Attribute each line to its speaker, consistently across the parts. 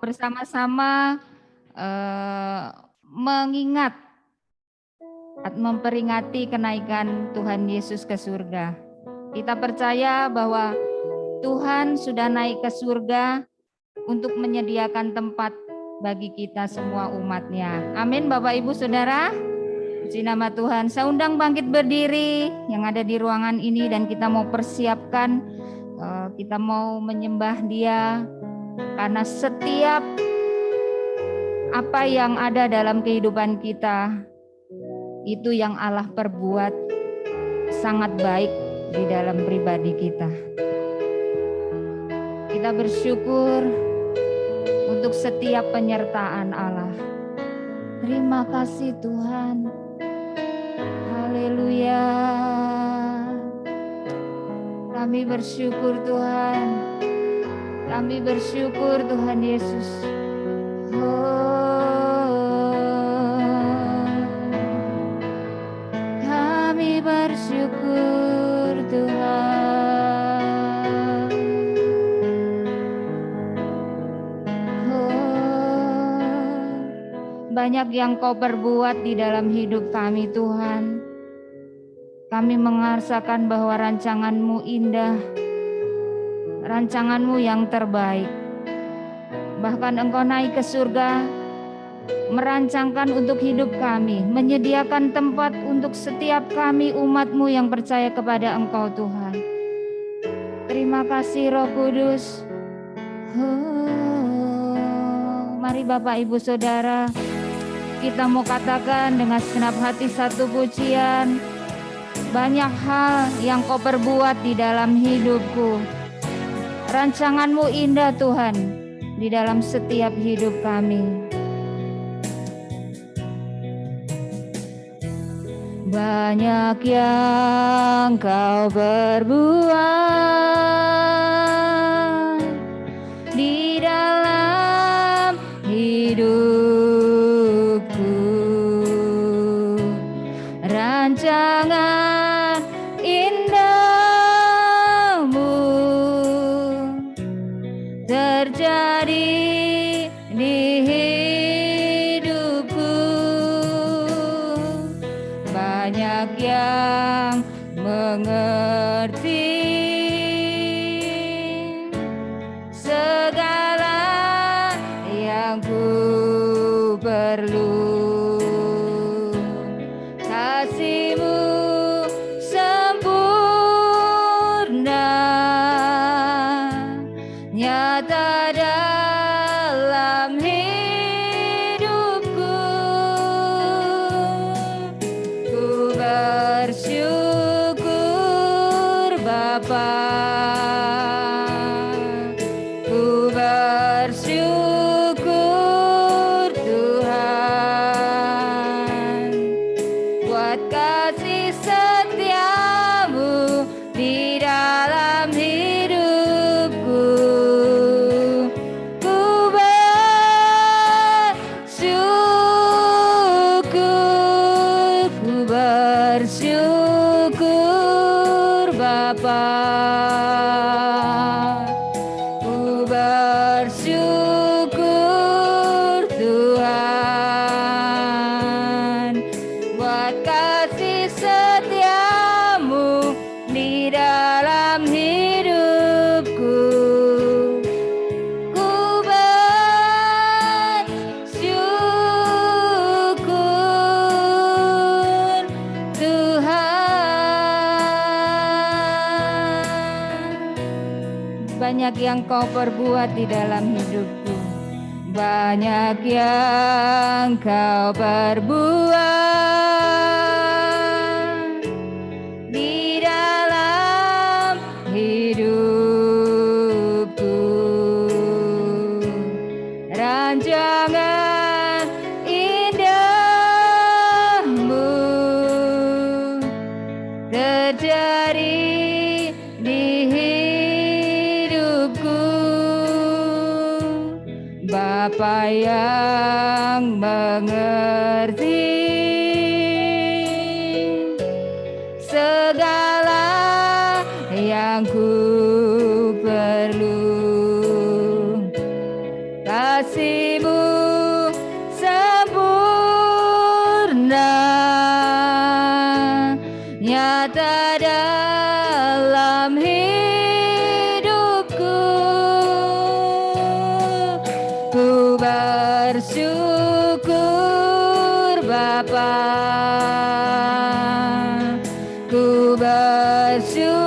Speaker 1: bersama-sama mengingat, memperingati kenaikan Tuhan Yesus ke surga. Kita percaya bahwa Tuhan sudah naik ke surga untuk menyediakan tempat bagi kita semua umatnya. Amin Bapak Ibu Saudara. Puji nama Tuhan. Saya undang bangkit berdiri yang ada di ruangan ini dan kita mau persiapkan, kita mau menyembah Dia karena setiap apa yang ada dalam kehidupan kita itu yang Allah perbuat sangat baik di dalam pribadi kita. Kita bersyukur untuk setiap penyertaan Allah. Terima kasih Tuhan. Haleluya. Kami bersyukur Tuhan. Kami bersyukur Tuhan Yesus. Kami bersyukur Tuhan. Banyak yang Kau perbuat di dalam hidup kami Tuhan. Kami merasakan bahwa rancangan-Mu indah, rancangan-Mu yang terbaik. Bahkan Engkau naik ke surga, merancangkan untuk hidup kami, menyediakan tempat untuk setiap kami umat-Mu yang percaya kepada Engkau Tuhan. Terima kasih Roh Kudus. Mari Bapak Ibu Saudara, kita mau katakan dengan segenap hati satu pujian. Banyak hal yang Kau perbuat di dalam hidupku. Rancangan-Mu indah Tuhan di dalam setiap hidup kami. Banyak yang Kau perbuat di dalam hidupku. Rancangan indahmu terjadi di hidupku. Banyak yang mengerti segala yang ku perlu. Kasih-Mu sempurna nyata dalam hidupku. Ku bersyukur Bapa, ku bersyukur Tuhan buat kasih setia-Mu di dalam hidupku. Ku bersyukur Bapa, ku bersyukur Tuhan buat kasih setia-Mu di dalam hidupku. Ku bersyukur Tuhan. Banyak yang Kau perbuat di dalam hidupku. Banyak yang Kau perbuat di dalam hidupku. Rancangan indahmu terjadi di hidupku. Bapa yang mengerti segala yang ku perlu. kasih-Mu sempurna, nyata dalam hidupku. Ku bersyukur Bapa, ku bersyukur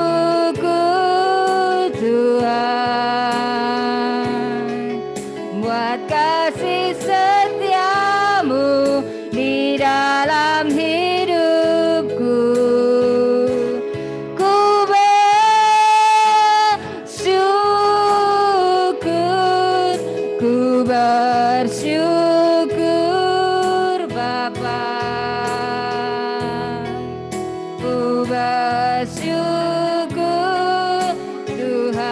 Speaker 1: Tuhan, buat kasih setiamu di dalam hidupku. Ku bersyukur, ku bersyukur Bapa, ku bersyukur Tuhan,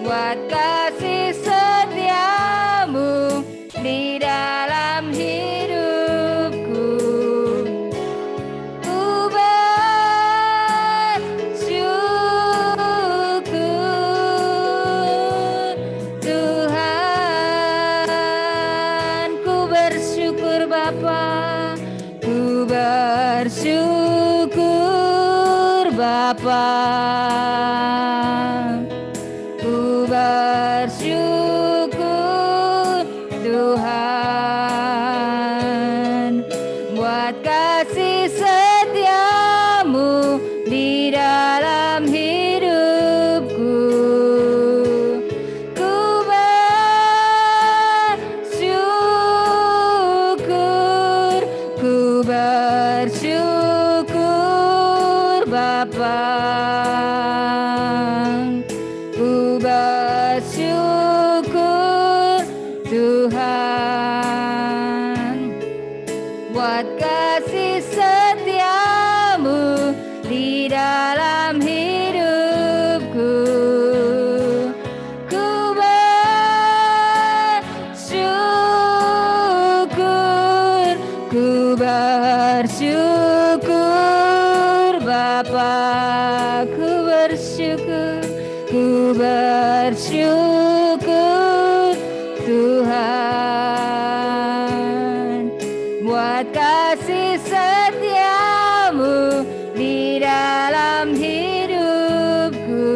Speaker 1: buat kasih setiamu di dalam hidupku. Ku bersyukur Tuhan, ku bersyukur Bapa, ku bersyukur Bapa, ku bersyukur Tuhan, buat kasih setiamu di dalam hidupku. Ku bersyukur, ku bersyukur Bapa, ku bersyukur Tuhan, buat kasih setiamu di dalam hidupku. Ku bersyukur, ku bersyukur Bapa, ku bersyukur, ku bersyukur Tuhan, buat kasih setiamu di dalam hidupku.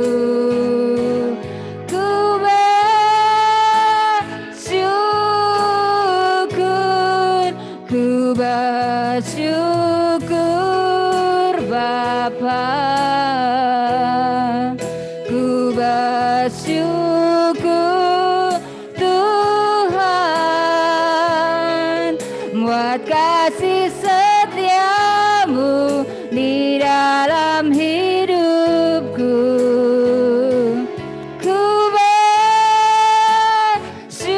Speaker 1: Ku bersyukur, ku bersyukur Bapa, ku bersyukur Tuhan, buat kasih setiamu di dalam hidupku. Ku bersyukur,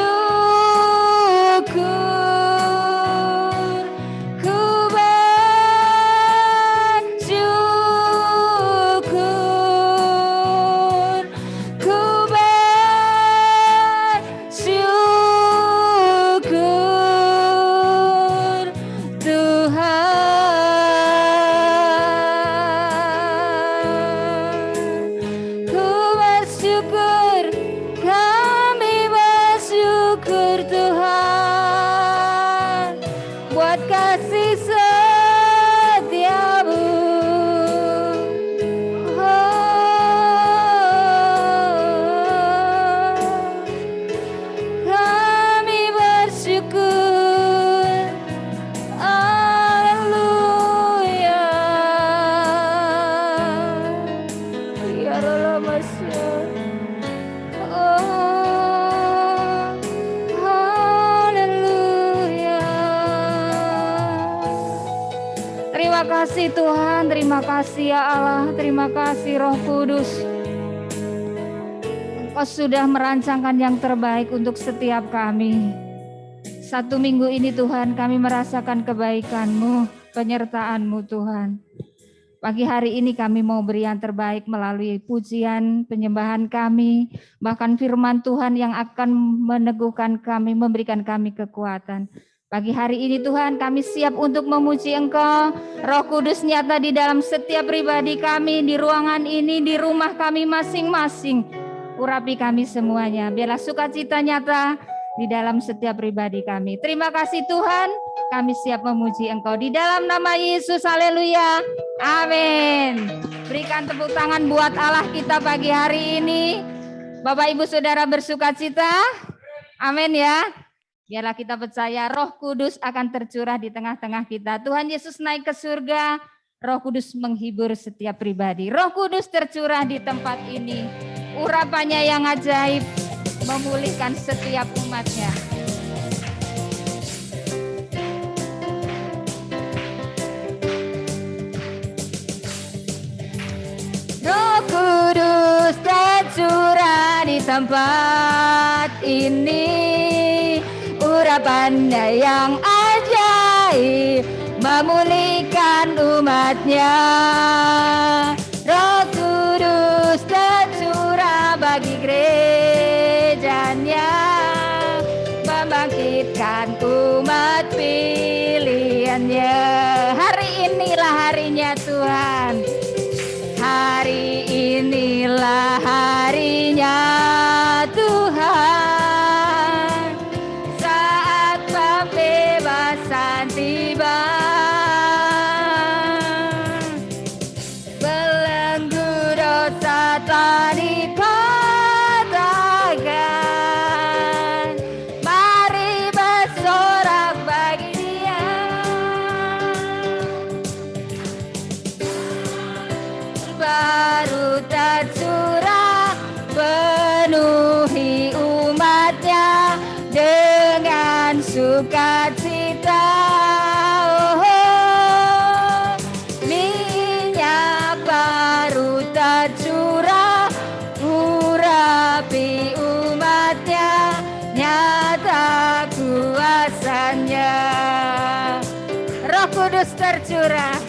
Speaker 1: ku bersyukur, ku bersyukur Tuhan. Ku bersyukur, kami bersyukur Tuhan, buat kasih setiamu. Kami bersyukur, haleluya. Ya Allah, Masya. Oh, haleluya. Terima kasih Tuhan, terima kasih ya Allah, terima kasih Roh Kudus. Engkau sudah merancangkan yang terbaik untuk setiap kami. Satu minggu ini Tuhan, kami merasakan kebaikan-Mu, penyertaan-Mu Tuhan. Pagi hari ini kami mau beri yang terbaik melalui pujian, penyembahan kami, bahkan firman Tuhan yang akan meneguhkan kami, memberikan kami kekuatan. Pagi hari ini Tuhan, kami siap untuk memuji Engkau. Roh Kudus nyata di dalam setiap pribadi kami, di ruangan ini, di rumah kami masing-masing. urapi kami semuanya. Biarlah sukacita nyata di dalam setiap pribadi kami. Terima kasih Tuhan, kami siap memuji Engkau di dalam nama Yesus. Haleluya. Amin. Berikan tepuk tangan buat Allah kita pagi hari ini. Bapak Ibu Saudara bersukacita. Amin ya. Biarlah kita percaya Roh Kudus akan tercurah di tengah-tengah kita. Tuhan Yesus naik ke surga, Roh Kudus menghibur setiap pribadi. Roh Kudus tercurah di tempat ini. Urapannya yang ajaib memulihkan setiap umatnya. Roh Kudus tercurah di tempat ini. Urapannya yang ajaib memulihkan umatnya. Roh Kudus tercurah bagi gerejanya, membangkitkan umat pilihannya. Hari inilah harinya Tuhan. Hari inilah harinya Tuhan, saat pembebasan tiba. Belenggu dosa telah dipatahkan, mari bersorak bagi Dia. Baru tercurah penuhi umatnya dengan sukacita. Oh, minyak baru tercurah urapi umatnya, nyata kuasanya. Roh Kudus tercurah.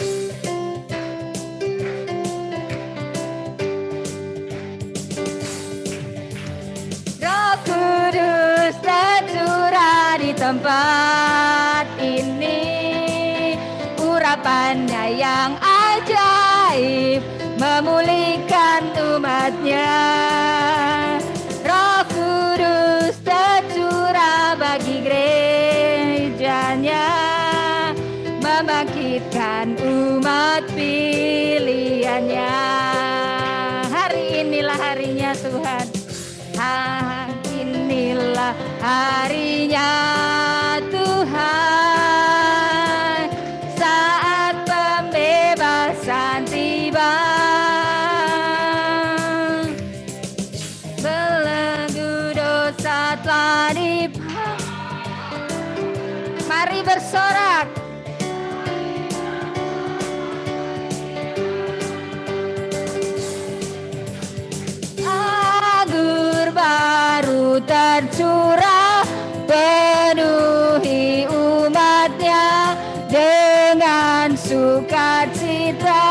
Speaker 1: Kudus tercurah di tempat ini. Urapannya yang ajaib memulihkan umatnya. Roh Kudus tercurah bagi gerejanya, membangkitkan umat pilihannya. Hari inilah harinya Tuhan. Inilah harinya Tuhan, saat pembebasan tiba. Belenggu dosa telah dipatahkan, mari bersorak. Baru tercurah penuhi umatnya dengan sukacita.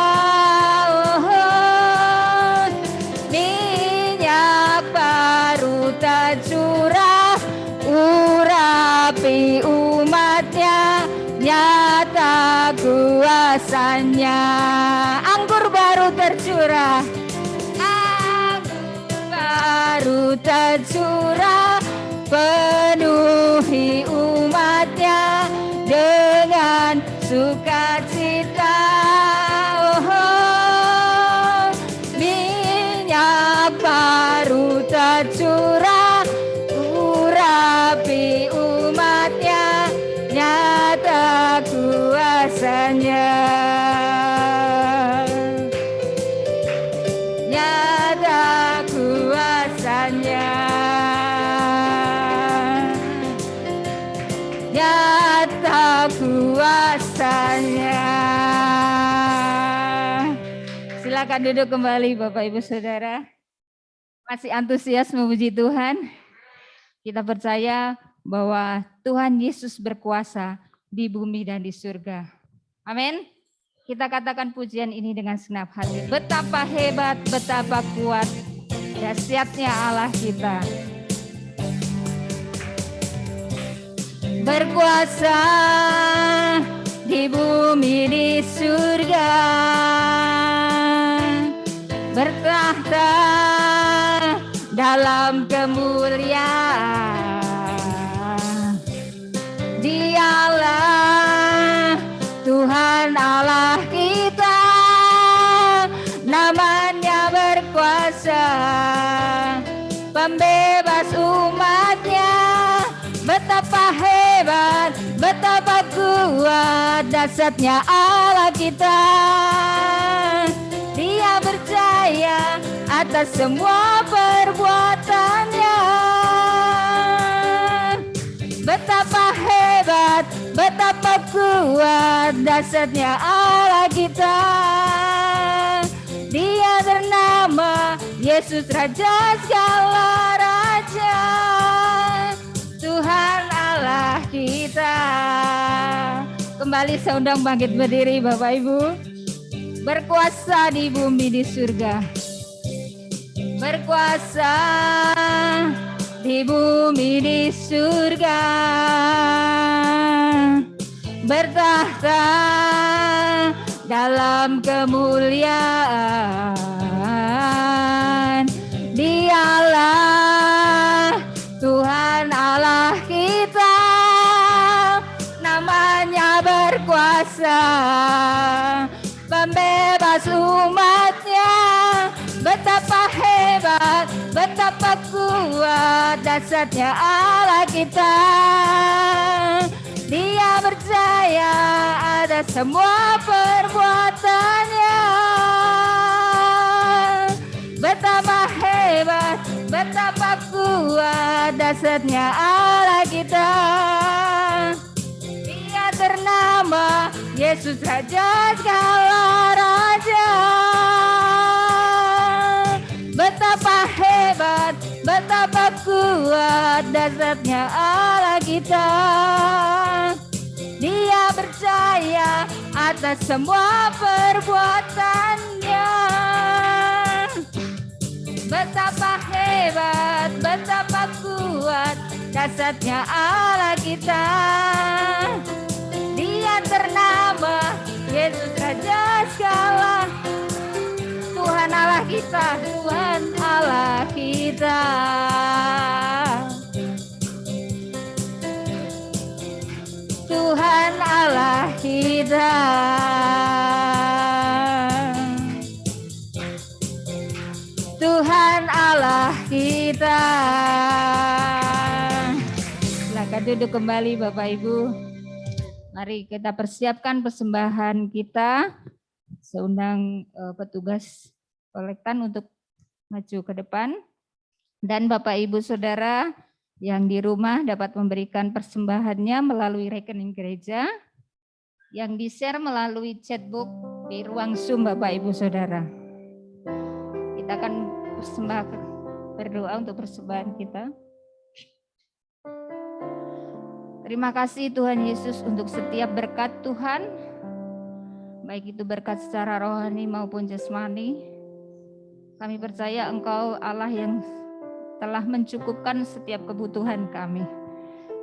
Speaker 1: Oh, minyak baru tercurah urapi umatnya, nyata kuasanya. Anggur baru tercurah, baru tercurah penuhi umatnya dengan sukacita. Oh, minyak baru tercurah urapi umatnya, nyata kuasanya. Nyata kuasanya. Silakan duduk kembali Bapak Ibu Saudara. Masih antusias memuji Tuhan? Kita percaya bahwa Tuhan Yesus berkuasa di bumi dan di surga. Amin. Kita katakan pujian ini dengan segenap hati. Betapa hebat, betapa kuat, dahsyatnya Allah kita. Berkuasa di bumi di surga, bertahta dalam kemuliaan. Dialah Tuhan Allah kita, namanya berkuasa, pembebas umatnya. Betapa hebat, betapa kuat dahsyatnya Allah kita. Dia berjaya atas semua perbuatannya. Betapa hebat, betapa kuat dahsyatnya Allah kita. Dia bernama Yesus, Raja segala raja, Tuhan Allah kita. Kembali saya undang bangkit berdiri Bapak Ibu. Berkuasa di bumi di surga, berkuasa di bumi di surga, bertahta dalam kemuliaan. Dialah Tuhan Allah kita, namanya berkuasa, pembebas umatnya. Betapa hebat, betapa kuat dahsyatnya Allah kita. Dia berjaya atas semua perbuatannya. Betapa hebat, betapa kuat dahsyatnya Allah kita. Dia ternama Yesus, Raja segala raja. Betapa hebat, betapa kuat dahsyatnya Allah kita. Dia percaya atas semua perbuatannya. Betapa hebat, betapa kuat dahsyatnya Allah kita. Dia ternama Yesus, Raja segala. Tuhan Allah kita, Tuhan Allah kita. Tuhan Allah kita. Tuhan Allah kita. Silakan duduk kembali Bapak Ibu. Mari kita persiapkan persembahan kita. Saya undang petugas kolektan untuk maju ke depan. Dan Bapak Ibu Saudara yang di rumah dapat memberikan persembahannya melalui rekening gereja yang di-share melalui chatbox di ruang Zoom Bapak Ibu Saudara. Kita akan berdoa untuk persembahan kita. Terima kasih Tuhan Yesus untuk setiap berkat Tuhan, baik itu berkat secara rohani maupun jasmani. Kami percaya Engkau Allah yang telah mencukupkan setiap kebutuhan kami.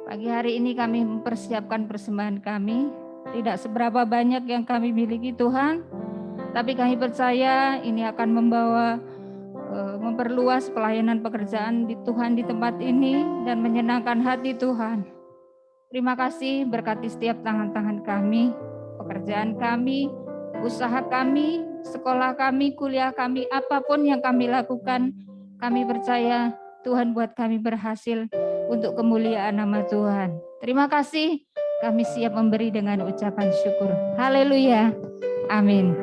Speaker 1: Pagi hari ini kami mempersiapkan persembahan kami. Tidak seberapa banyak yang kami miliki Tuhan, tapi kami percaya ini akan memperluas pelayanan pekerjaan di Tuhan di tempat ini dan menyenangkan hati Tuhan. Terima kasih, berkati setiap tangan-tangan kami, pekerjaan kami, usaha kami, sekolah kami, kuliah kami, apapun yang kami lakukan, kami percaya Tuhan buat kami berhasil untuk kemuliaan nama Tuhan. Terima kasih, kami siap memberi dengan ucapan syukur. Haleluya, amin.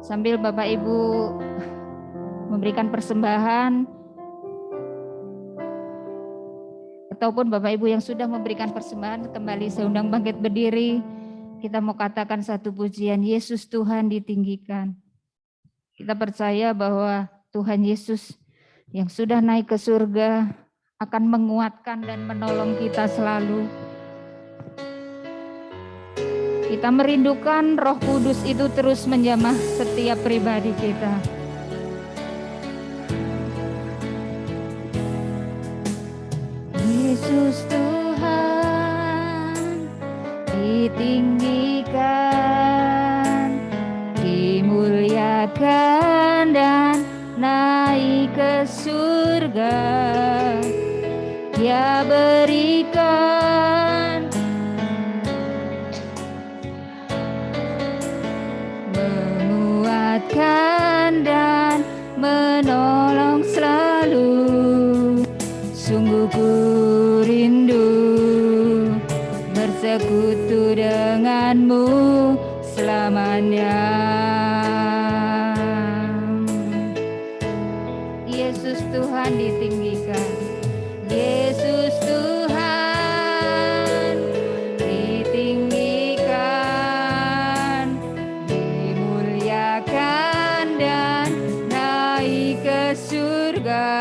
Speaker 1: Sambil Bapak Ibu memberikan persembahan, ataupun Bapak Ibu yang sudah memberikan persembahan, kembali saya undang bangkit berdiri. Kita mau katakan satu pujian, Yesus Tuhan ditinggikan. Kita percaya bahwa Tuhan Yesus yang sudah naik ke surga akan menguatkan dan menolong kita selalu. Kita merindukan Roh Kudus itu terus menjamah setiap pribadi kita. Yesus Tuhan ditinggikan, dimuliakan dan naik ke surga, Dia berikan menguatkan dan menolong selalu. Sungguh ku rindu bersekutu denganmu selamanya. Yesus Tuhan ditinggikan, Yesus Tuhan ditinggikan, dimuliakan dan naik ke surga.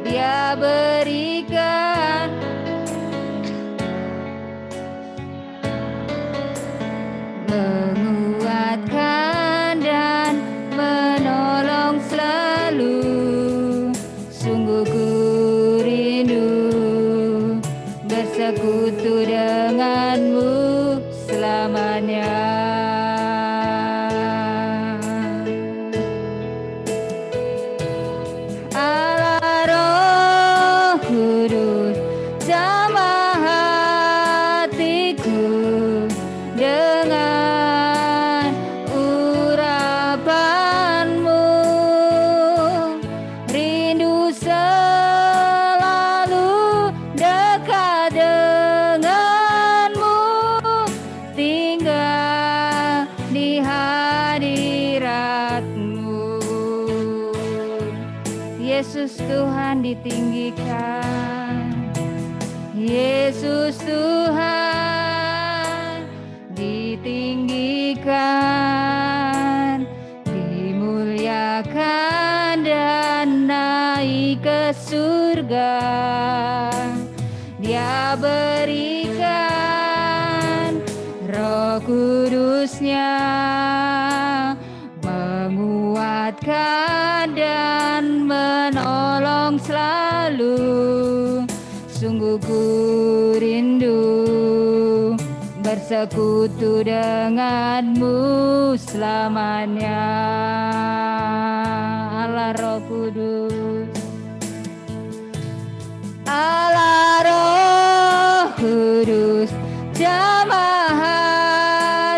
Speaker 1: Dia berikan menguatkan dan menolong selalu. Sungguh ku rindu bersekutu denganmu selamanya. Allah Roh Kudus jamah hatiku dengan urapanmu, rindu selalu dekat denganmu, tinggal di hadiratmu. Yesus Tuhan ditinggikan, Yesus Tuhan ditinggikan, dimuliakan dan naik ke surga. Dia berikan Roh Kudus-Nya menguatkan dan menolong selalu. Sungguh ku rindu bersekutu denganmu selamanya. Allah Roh Kudus, Allah Roh Kudus jamah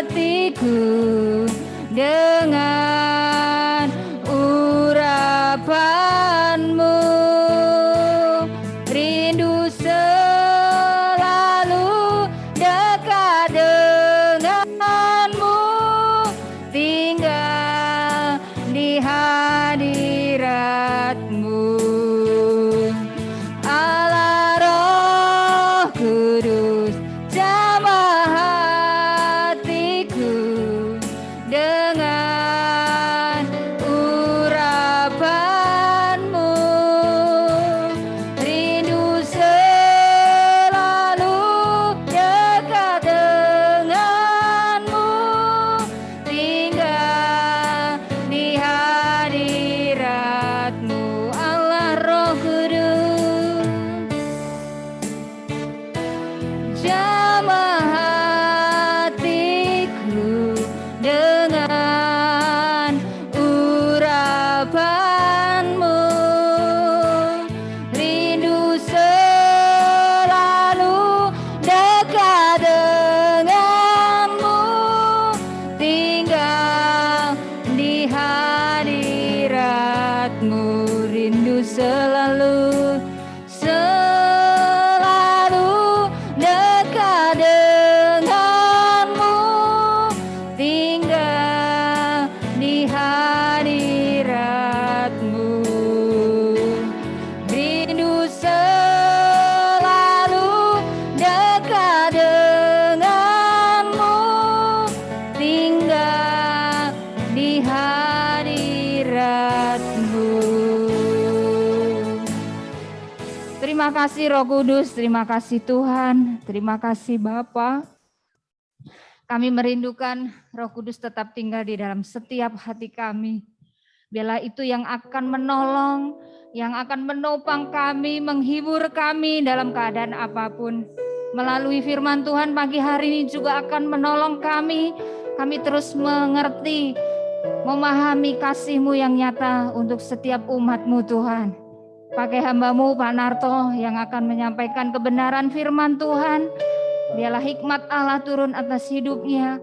Speaker 1: hatiku dengan urapanmu, rindu selalu dekat denganmu, tinggal di hadiratmu. Allah Roh Kudus jamah hatiku dengan urapanmu, rindu selalu dekat denganmu, tinggal di hadiratmu. Allah Roh Kudus jamah hatiku dengan urapanmu, rindu selalu dekat denganmu, tinggal di hadiratmu, rindu selalu dekat denganmu, tinggal di hadiratmu, rindu selalu dekat denganmu, tinggal di hadiratmu. Terima kasih Roh Kudus, terima kasih Tuhan, terima kasih Bapa. Kami merindukan Roh Kudus tetap tinggal di dalam setiap hati kami. Biarlah itu yang akan menolong, yang akan menopang kami, menghibur kami dalam keadaan apapun. Melalui firman Tuhan pagi hari ini juga akan menolong kami. Kami terus mengerti memahami kasih-Mu yang nyata untuk setiap umat-Mu Tuhan. Pakai hamba-Mu Pak Narto yang akan menyampaikan kebenaran firman Tuhan. Biarlah hikmat Allah turun atas hidupnya.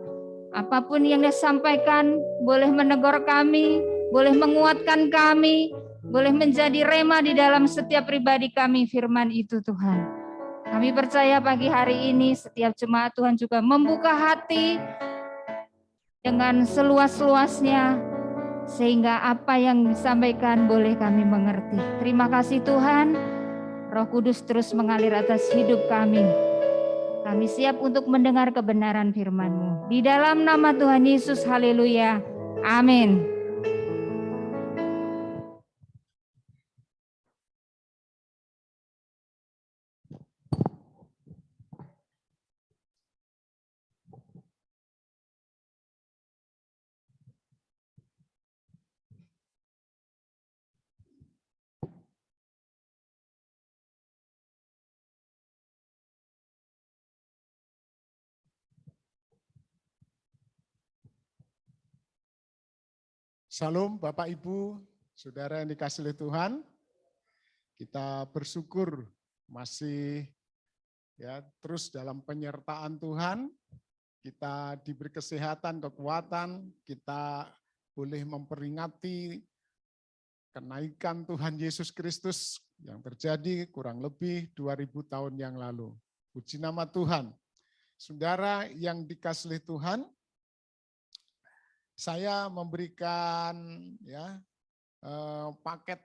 Speaker 1: Apapun yang dia sampaikan boleh menegur kami, boleh menguatkan kami, boleh menjadi rema di dalam setiap pribadi kami firman itu Tuhan. Kami percaya pagi hari ini setiap jemaat Tuhan juga membuka hati dengan seluas-luasnya, sehingga apa yang disampaikan boleh kami mengerti. Terima kasih Tuhan, Roh Kudus terus mengalir atas hidup kami. Kami siap untuk mendengar kebenaran firman-Mu. Di dalam nama Tuhan Yesus, haleluya. Amin.
Speaker 2: Salam Bapak Ibu, Saudara yang dikasihi oleh Tuhan. Kita bersyukur masih terus dalam penyertaan Tuhan. Kita diberi kesehatan, kekuatan, kita boleh memperingati kenaikan Tuhan Yesus Kristus yang terjadi kurang lebih 2000 tahun yang lalu. Puji nama Tuhan. Saudara yang dikasihi Tuhan, saya memberikan paket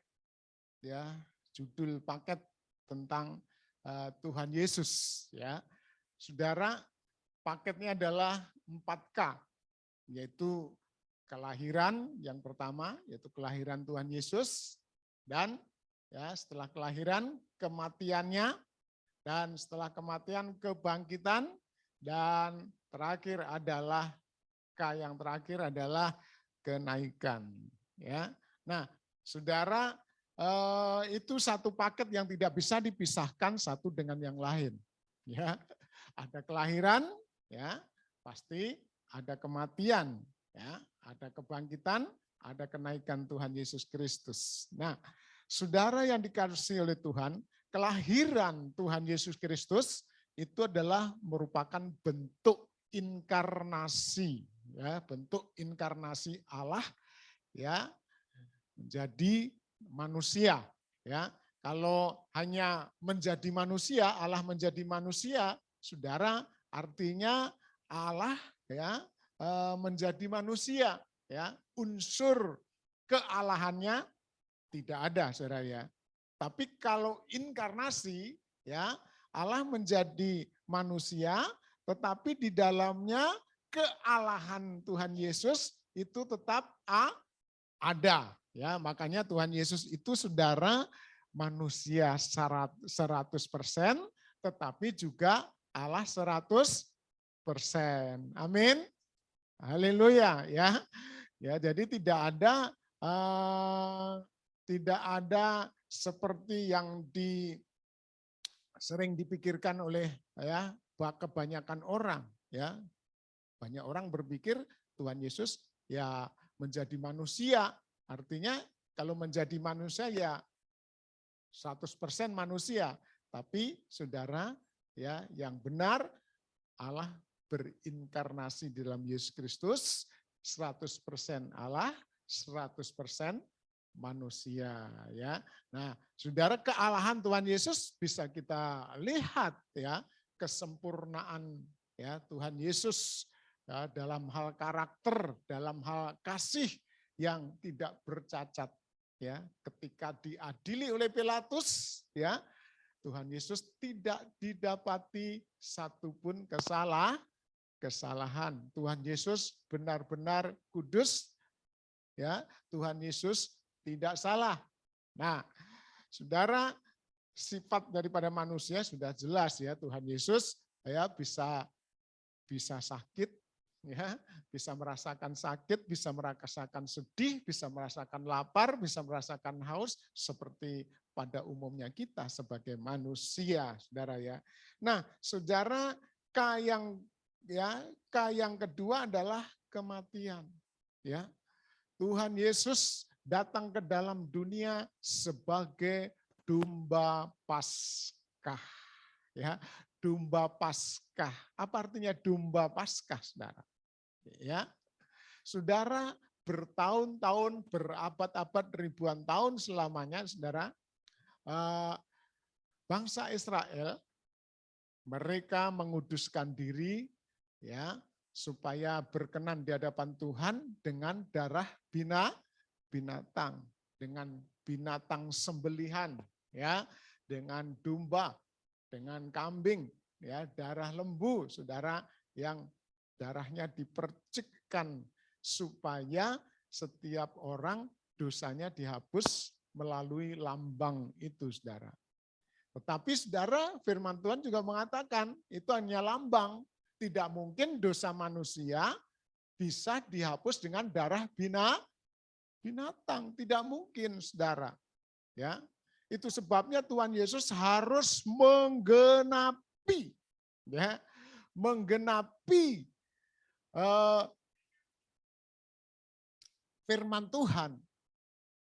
Speaker 2: judul paket tentang Tuhan Yesus Saudara, paketnya adalah 4K, yaitu kelahiran yang pertama, yaitu kelahiran Tuhan Yesus, dan setelah kelahiran kematiannya, dan setelah kematian kebangkitan, dan terakhir adalah yang terakhir adalah kenaikan. Nah, saudara, itu satu paket yang tidak bisa dipisahkan satu dengan yang lain. Ada kelahiran, pasti ada kematian, ada kebangkitan, ada kenaikan Tuhan Yesus Kristus. Nah, saudara yang dikasihi oleh Tuhan, kelahiran Tuhan Yesus Kristus itu adalah merupakan bentuk inkarnasi. Bentuk inkarnasi Allah menjadi manusia. Kalau hanya menjadi manusia, Allah menjadi manusia, saudara, artinya Allah menjadi manusia, unsur kealahannya tidak ada, saudara . Tapi kalau inkarnasi, Allah menjadi manusia, tetapi di dalamnya kealahan Tuhan Yesus itu tetap ada. Makanya Tuhan Yesus itu saudara manusia 100%, tetapi juga Allah 100%. Amin. Haleluya jadi tidak ada seperti yang sering dipikirkan oleh kebanyakan orang. Banyak orang berpikir Tuhan Yesus menjadi manusia, artinya kalau menjadi manusia 100% manusia. Tapi saudara, yang benar Allah berinkarnasi di dalam Yesus Kristus, 100% Allah, 100% manusia. Nah, saudara, kealahan Tuhan Yesus bisa kita lihat kesempurnaan Tuhan Yesus dalam hal karakter, dalam hal kasih yang tidak bercacat. Ketika diadili oleh Pilatus, Tuhan Yesus tidak didapati satupun kesalahan. Tuhan Yesus benar-benar kudus, Tuhan Yesus tidak salah. Nah, saudara, sifat daripada manusia sudah jelas Tuhan Yesus bisa sakit, bisa merasakan sakit, bisa merasakan sedih, bisa merasakan lapar, bisa merasakan haus seperti pada umumnya kita sebagai manusia, saudara . Nah, saudara, K yang kedua adalah kematian. Tuhan Yesus datang ke dalam dunia sebagai domba Paskah. Ya, domba Paskah. Apa artinya domba Paskah, Saudara? Ya. Saudara, bertahun-tahun, berabad-abad, ribuan tahun selamanya, Saudara, bangsa Israel mereka menguduskan diri ya supaya berkenan di hadapan Tuhan dengan darah binatang, dengan binatang sembelihan ya, dengan domba, dengan kambing ya, darah lembu, Saudara, yang darahnya dipercikkan supaya setiap orang dosanya dihapus melalui lambang itu, Saudara. Tetapi Saudara, firman Tuhan juga mengatakan itu hanya lambang. Tidak mungkin dosa manusia bisa dihapus dengan darah binatang. Tidak mungkin, Saudara. Ya, itu sebabnya Tuhan Yesus harus menggenapi firman Tuhan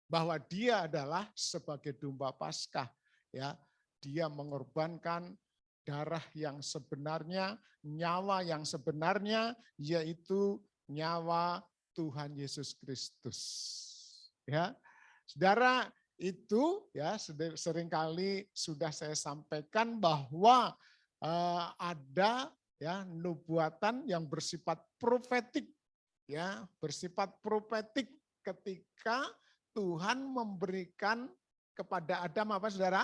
Speaker 2: bahwa dia adalah sebagai domba Paskah, ya. Dia mengorbankan darah yang sebenarnya, nyawa yang sebenarnya, yaitu nyawa Tuhan Yesus Kristus. Ya, Saudara, itu ya seringkali sudah saya sampaikan bahwa ada ya nubuatan yang bersifat profetik, ya bersifat profetik ketika Tuhan memberikan kepada Adam apa, Saudara?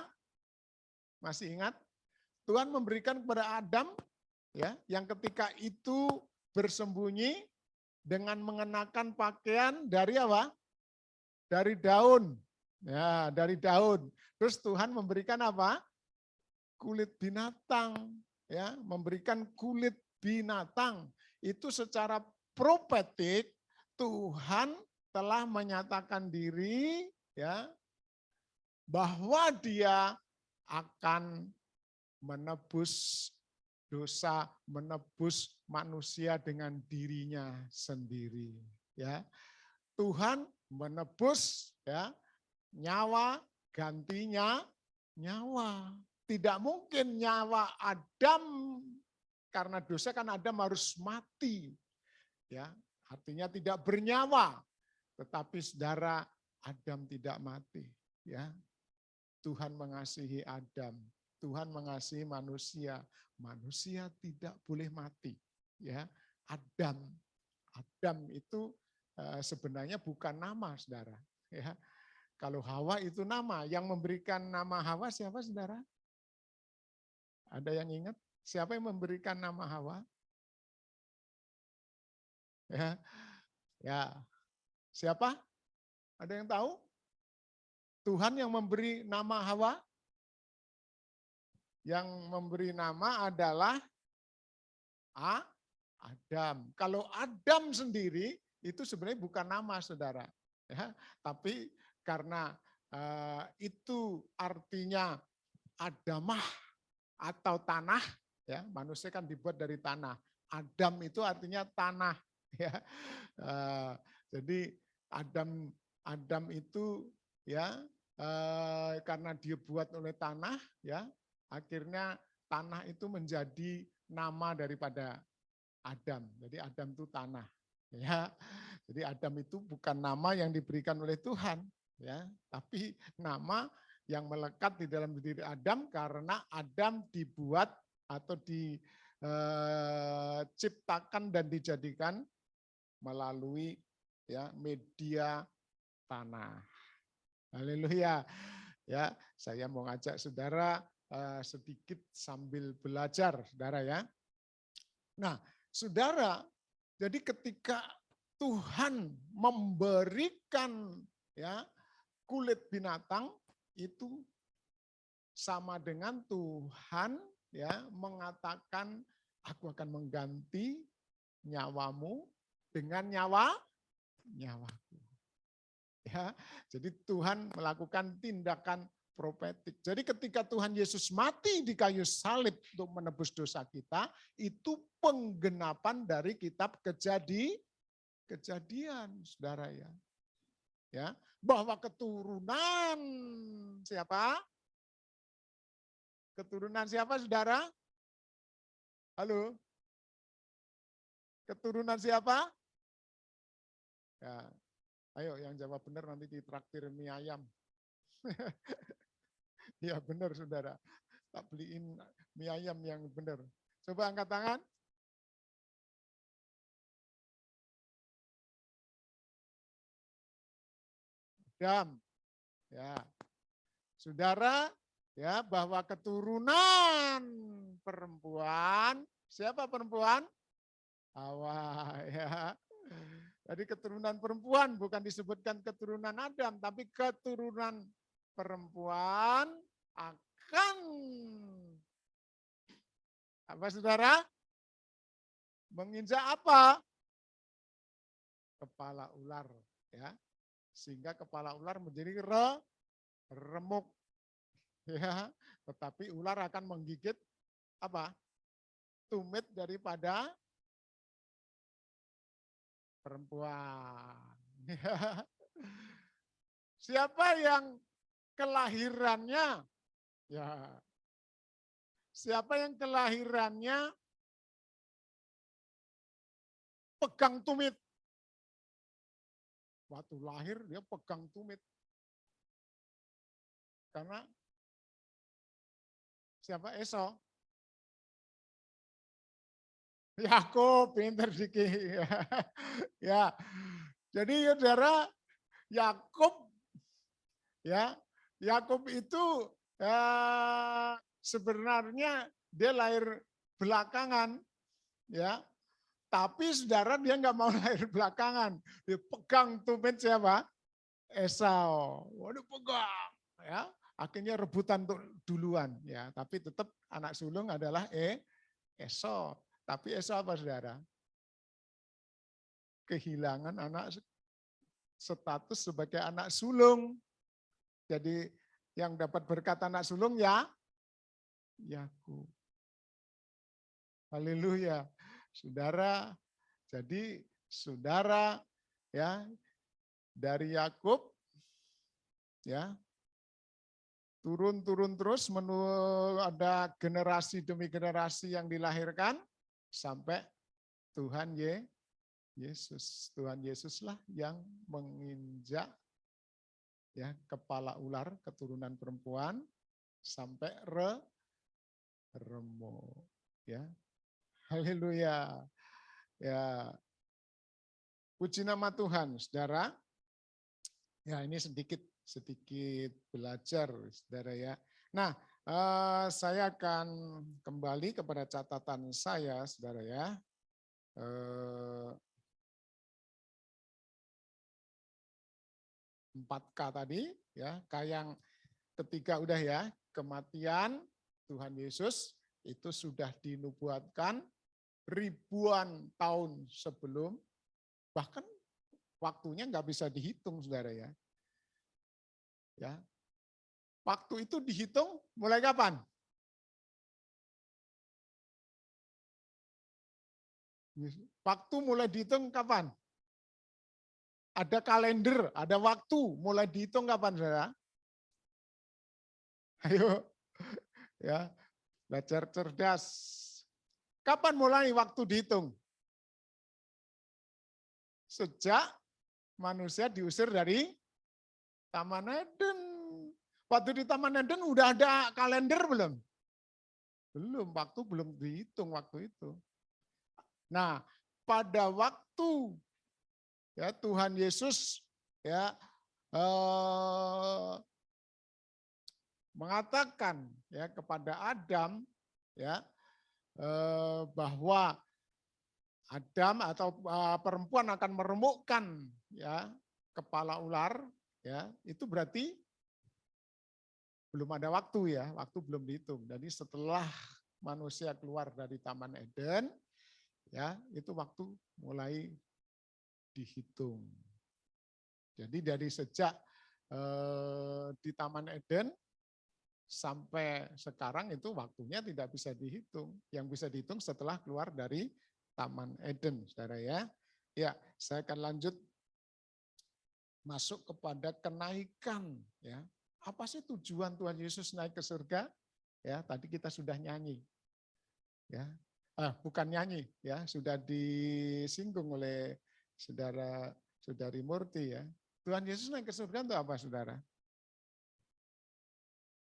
Speaker 2: Masih ingat? Tuhan memberikan kepada Adam ya, yang ketika itu bersembunyi dengan mengenakan pakaian dari apa? Dari daun. Ya, dari daun. Terus Tuhan memberikan apa? Kulit binatang, ya, memberikan kulit binatang. Itu secara profetik Tuhan telah menyatakan diri ya bahwa dia akan menebus dosa, menebus manusia dengan dirinya sendiri. Ya, Tuhan menebus ya nyawa gantinya nyawa. Tidak mungkin nyawa Adam karena dosa kan Adam harus mati. Ya, artinya tidak bernyawa. Tetapi Saudara, Adam tidak mati. Ya, Tuhan mengasihi Adam. Tuhan mengasihi manusia. Manusia tidak boleh mati. Ya, Adam itu sebenarnya bukan nama, Saudara. Ya, kalau Hawa itu nama. Yang memberikan nama Hawa siapa, Saudara? Ada yang ingat? Siapa yang memberikan nama Hawa? Ya, siapa? Ada yang tahu? Tuhan yang memberi nama Hawa? Yang memberi nama adalah Adam. Kalau Adam sendiri itu sebenarnya bukan nama, Saudara. Ya, tapi karena itu artinya Adamah atau tanah, ya manusia kan dibuat dari tanah. Adam itu artinya tanah. Ya, jadi Adam itu ya karena dia buat oleh tanah, ya akhirnya tanah itu menjadi nama daripada Adam. Jadi Adam itu tanah, ya. Jadi Adam itu bukan nama yang diberikan oleh Tuhan, ya, tapi nama yang melekat di dalam diri Adam karena Adam dibuat atau diciptakan dan dijadikan melalui ya media tanah. Haleluya. Ya, saya mau ngajak Saudara sedikit sambil belajar, Saudara ya. Nah, Saudara, jadi ketika Tuhan memberikan ya kulit binatang itu sama dengan Tuhan ya mengatakan aku akan mengganti nyawamu dengan nyawaku. Ya, jadi Tuhan melakukan tindakan profetik. Jadi ketika Tuhan Yesus mati di kayu salib untuk menebus dosa kita, itu penggenapan dari kitab Kejadian, Saudara ya. ya, bahwa keturunan siapa? Keturunan siapa, Saudara? Halo? Keturunan siapa? Ya, ayo yang jawab benar nanti ditraktir mie ayam. Ya benar, Saudara. Tak beliin mie ayam yang benar. Coba angkat tangan. Adam. Ya. Saudara, ya, bahwa keturunan perempuan, siapa perempuan? Hawa, ya. Jadi keturunan perempuan, bukan disebutkan keturunan Adam, tapi keturunan perempuan akan apa, Saudara? Menginjak apa? Kepala ular, ya. Sehingga kepala ular menjadi remuk, ya. Tetapi ular akan menggigit apa? Tumit daripada perempuan. Siapa yang kelahirannya? Ya. Siapa yang kelahirannya pegang tumit? Waktu lahir dia pegang tumit. Karena siapa? Esau. Yakub, pinter dikit. Ya. Jadi saudara, Yakub, ya, Yakub itu sebenarnya dia lahir belakangan, ya. Tapi saudara dia nggak mau lahir belakangan, dia pegang tumit siapa? Esau. Waduh, pegang, ya. Akhirnya rebutan duluan, ya. Tapi tetap anak sulung adalah Esau. Tapi Esau apa, saudara? Kehilangan anak status sebagai anak sulung. Jadi yang dapat berkat anak sulung ya Yakub. Haleluya. Saudara, jadi saudara ya dari Yakub ya turun terus ada generasi demi generasi yang dilahirkan sampai Tuhan Yesus. Tuhan Yesuslah yang menginjak ya kepala ular keturunan perempuan sampai remuk, ya. Haleluya. Ya. Puji nama Tuhan, Saudara. Ya, ini sedikit belajar, Saudara ya. Nah, saya akan kembali kepada catatan saya, Saudara ya. 4K tadi ya, K yang ketiga udah ya, kematian Tuhan Yesus itu sudah dinubuatkan ribuan tahun sebelum, bahkan waktunya nggak bisa dihitung, Saudara ya. Ya. Waktu itu dihitung mulai kapan? Waktu mulai dihitung kapan? Ada kalender, ada waktu, mulai dihitung kapan, Saudara? Ayo, ya, belajar cerdas. Kapan mulai waktu dihitung? Sejak manusia diusir dari Taman Eden. Waktu di Taman Eden udah ada kalender belum? Belum, waktu belum dihitung waktu itu. Nah, pada waktu ya Tuhan Yesus ya mengatakan ya kepada Adam ya bahwa Adam atau perempuan akan meremukkan ya kepala ular ya, itu berarti belum ada waktu ya, waktu belum dihitung. Jadi setelah manusia keluar dari Taman Eden ya, itu waktu mulai dihitung. Jadi dari sejak di Taman Eden sampai sekarang itu waktunya tidak bisa dihitung. Yang bisa dihitung setelah keluar dari Taman Eden, Saudara ya. Ya, saya akan lanjut masuk kepada kenaikan, ya. Apa sih tujuan Tuhan Yesus naik ke surga? Ya, tadi kita sudah nyanyi. Ya. Bukan nyanyi, ya, sudah disinggung oleh Saudari Murti, ya. Tuhan Yesus naik ke surga untuk apa, Saudara?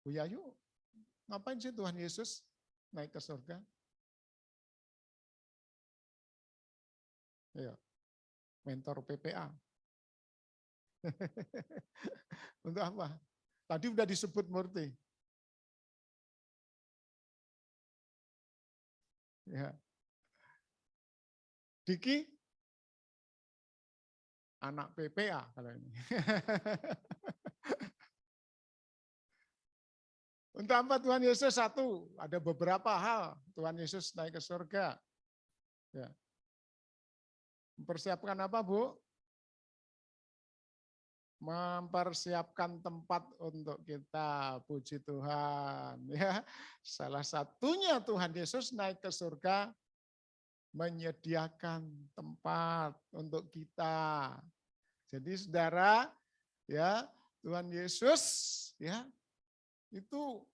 Speaker 2: Bu Yayu, ngapain sih Tuhan Yesus naik ke surga? Ya, mentor PPA. Untuk apa? Tadi udah disebut Murti. Ya. Diki, anak PPA kalau ini. Untuk apa Tuhan Yesus? Satu, ada beberapa hal Tuhan Yesus naik ke surga. Ya. Mempersiapkan apa, Bu? Mempersiapkan tempat untuk kita, puji Tuhan. Ya, salah satunya Tuhan Yesus naik ke surga menyediakan tempat untuk kita. Jadi saudara, ya Tuhan Yesus, ya itu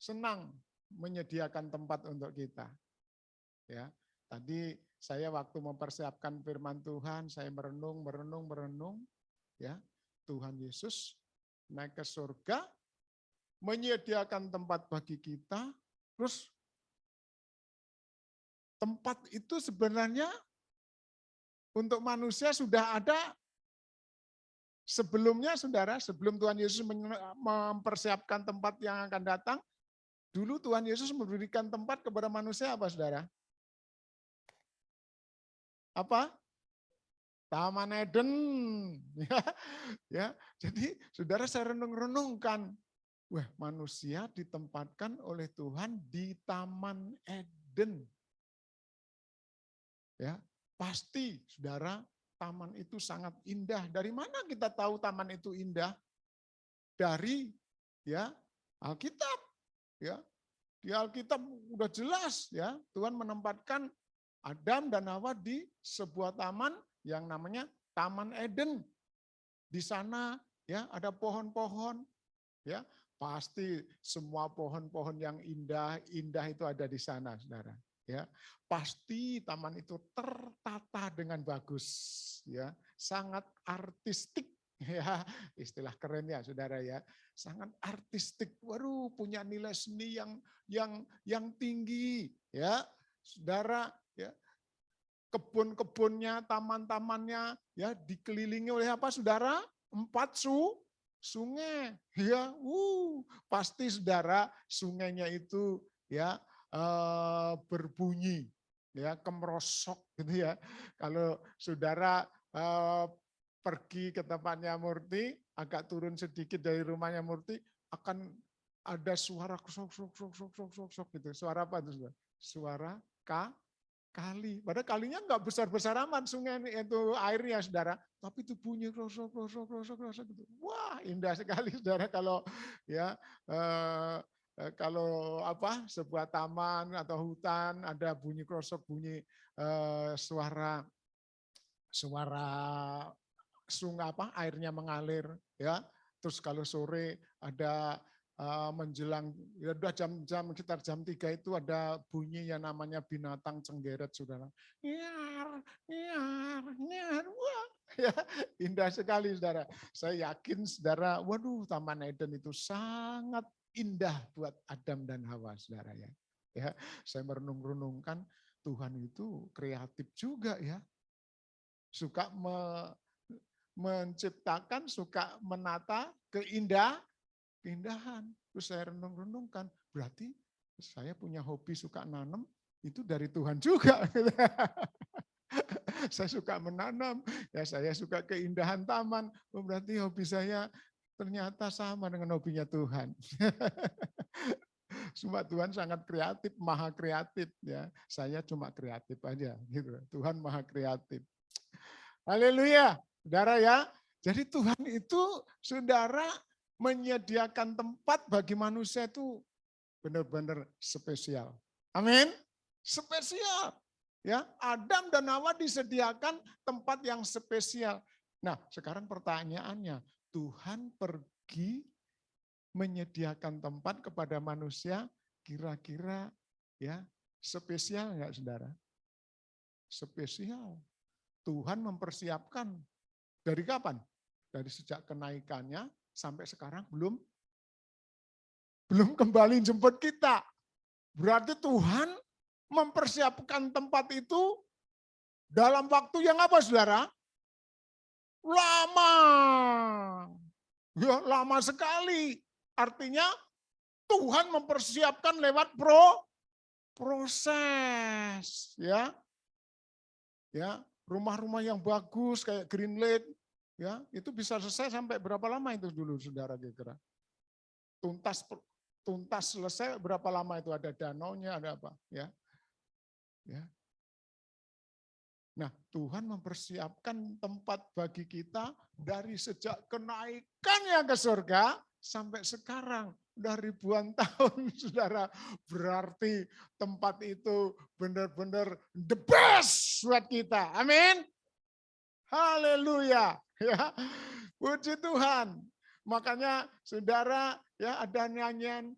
Speaker 2: senang menyediakan tempat untuk kita. Ya, tadi saya waktu mempersiapkan firman Tuhan, saya merenung, ya, Tuhan Yesus naik ke surga, menyediakan tempat bagi kita, terus tempat itu sebenarnya untuk manusia sudah ada sebelumnya, saudara, sebelum Tuhan Yesus mempersiapkan tempat yang akan datang, dulu Tuhan Yesus memberikan tempat kepada manusia apa, saudara? Apa? Taman Eden, ya. Jadi saudara saya renung-renungkan, wah manusia ditempatkan oleh Tuhan di Taman Eden, ya. Pasti saudara taman itu sangat indah. Dari mana kita tahu taman itu indah? Dari ya Alkitab, ya. Di Alkitab udah jelas ya Tuhan menempatkan Adam dan Hawa di sebuah taman yang namanya Taman Eden. Di sana ya ada pohon-pohon, ya pasti semua pohon-pohon yang indah itu ada di sana, saudara. Ya pasti taman itu tertata dengan bagus, ya sangat artistik, ya istilah keren ya, saudara ya, sangat artistik. Waduh, punya nilai seni yang tinggi, ya saudara, ya. Kebun-kebunnya, taman-tamannya, ya dikelilingi oleh apa, saudara? 4 sungai, ya, pasti saudara sungainya itu ya berbunyi, ya kemerosok gitu ya. Kalau saudara pergi ke tempatnya Murti, agak turun sedikit dari rumahnya Murti, akan ada suara sok gitu. Suara apa itu? Suara kali. Padahal kalinya nggak besar-besar amat sungai itu airnya, saudara. Tapi itu bunyi krosok gitu. Wah, indah sekali, saudara, kalau ya kalau apa sebuah taman atau hutan ada bunyi krosok, bunyi suara sungai apa airnya mengalir, ya. Terus kalau sore ada menjelang ya udah jam sekitar jam 3 itu ada bunyi yang namanya binatang cenggeret, saudara. Nyar, nyar, nyar. Wah, ya, indah sekali, saudara. Saya yakin saudara, waduh Taman Eden itu sangat indah buat Adam dan Hawa, saudara ya. Ya, saya merenung-renungkan Tuhan itu kreatif juga ya. Suka menciptakan, suka menata keindahan. Terus saya renung-renungkan, berarti saya punya hobi suka nanam, itu dari Tuhan juga. Saya suka menanam, ya saya suka keindahan taman, berarti hobi saya ternyata sama dengan hobinya Tuhan. Cuma Tuhan sangat kreatif, maha kreatif ya. Saya cuma kreatif aja gitu. Tuhan maha kreatif. Haleluya, saudara ya. Jadi Tuhan itu, saudara, menyediakan tempat bagi manusia itu benar-benar spesial. Amin. Spesial. Ya, Adam dan Hawa disediakan tempat yang spesial. Nah, sekarang pertanyaannya, Tuhan pergi menyediakan tempat kepada manusia, kira-kira ya spesial enggak, saudara? Spesial. Tuhan mempersiapkan dari kapan? Dari sejak kenaikannya sampai sekarang belum kembali jemput kita. Berarti Tuhan mempersiapkan tempat itu dalam waktu yang apa, saudara? Lama. Ya, lama sekali. Artinya Tuhan mempersiapkan lewat proses, ya. Ya, rumah-rumah yang bagus kayak Green Lake, ya, itu bisa selesai sampai berapa lama itu dulu, saudara kira-kira? Tuntas selesai berapa lama itu, ada danaunya, ada apa, ya. Ya. Nah, Tuhan mempersiapkan tempat bagi kita dari sejak kenaikannya ke surga sampai sekarang. Udah ribuan tahun, saudara. Berarti tempat itu benar-benar the best buat kita. Amin. Haleluya. Ya, puji Tuhan. Makanya saudara, ya, ada nyanyian,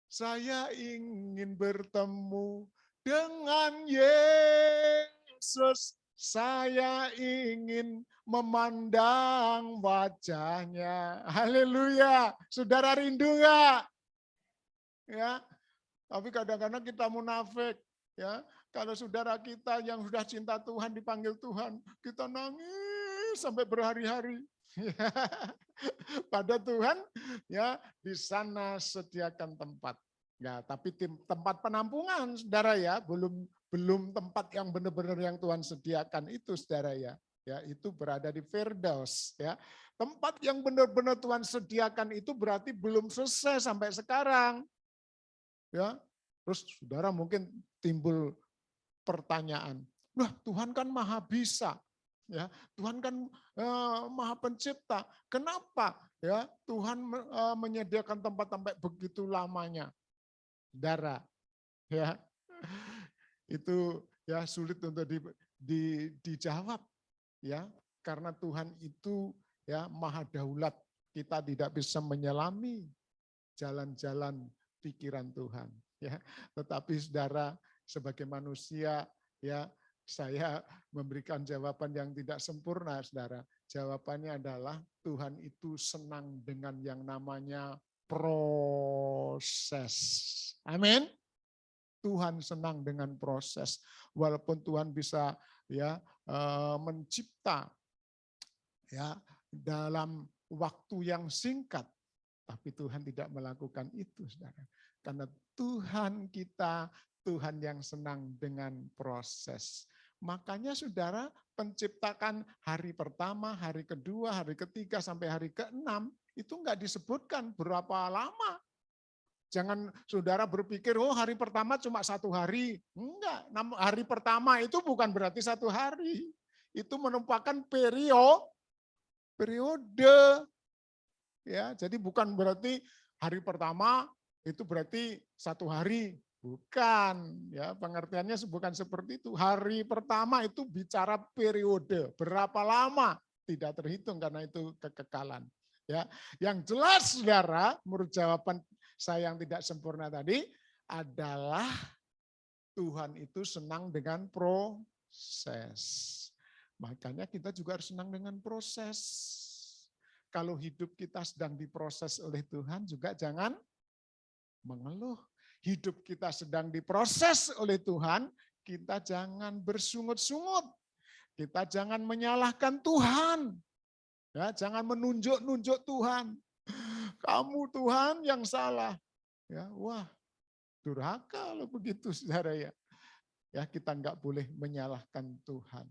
Speaker 2: saya ingin bertemu dengan Yesus, saya ingin memandang wajahnya. Haleluya. Saudara rindu enggak? Ya. Tapi kadang-kadang kita munafik, ya. Kalau saudara kita yang sudah cinta Tuhan dipanggil Tuhan, kita nangis sampai berhari-hari. Pada Tuhan, ya, di sana sediakan tempat. Ya, tapi tempat penampungan, saudara, ya, belum tempat yang benar-benar yang Tuhan sediakan itu, saudara, ya. Ya, itu berada di Firdaus, ya. Tempat yang benar-benar Tuhan sediakan itu berarti belum selesai sampai sekarang. Ya. Terus saudara mungkin timbul pertanyaan, "Wah, Tuhan kan Maha Bisa. Ya, Tuhan kan Maha Pencipta. Kenapa ya Tuhan menyediakan tempat sampai begitu lamanya?" Saudara, ya. Itu ya sulit untuk dijawab, ya. Karena Tuhan itu ya Maha Daulat. Kita tidak bisa menyelami jalan-jalan pikiran Tuhan, ya. Tetapi saudara, sebagai manusia, ya, saya memberikan jawaban yang tidak sempurna, saudara. Jawabannya adalah Tuhan itu senang dengan yang namanya proses. Amin. Tuhan senang dengan proses. Walaupun Tuhan bisa ya mencipta ya dalam waktu yang singkat, tapi Tuhan tidak melakukan itu, saudara. Karena Tuhan kita, Tuhan yang senang dengan proses. Makanya saudara penciptakan hari pertama, hari kedua, hari ketiga, sampai hari ke-6, itu enggak disebutkan berapa lama. Jangan saudara berpikir, oh hari pertama cuma 1 hari. Enggak, hari pertama itu bukan berarti 1 hari. Itu merupakan periode. Ya, jadi bukan berarti hari pertama itu berarti 1 hari. Bukan, ya, pengertiannya bukan seperti itu. Hari pertama itu bicara periode, berapa lama, tidak terhitung karena itu kekekalan. Ya, yang jelas saudara, menurut jawaban saya yang tidak sempurna tadi adalah Tuhan itu senang dengan proses. Makanya kita juga harus senang dengan proses. Kalau hidup kita sedang diproses oleh Tuhan juga jangan mengeluh. Hidup kita sedang diproses oleh Tuhan, kita jangan bersungut-sungut. Kita jangan menyalahkan Tuhan. Ya, jangan menunjuk-nunjuk Tuhan. Kamu Tuhan yang salah. Ya, wah, durhaka loh begitu, saudara, ya. Ya, kita enggak boleh menyalahkan Tuhan.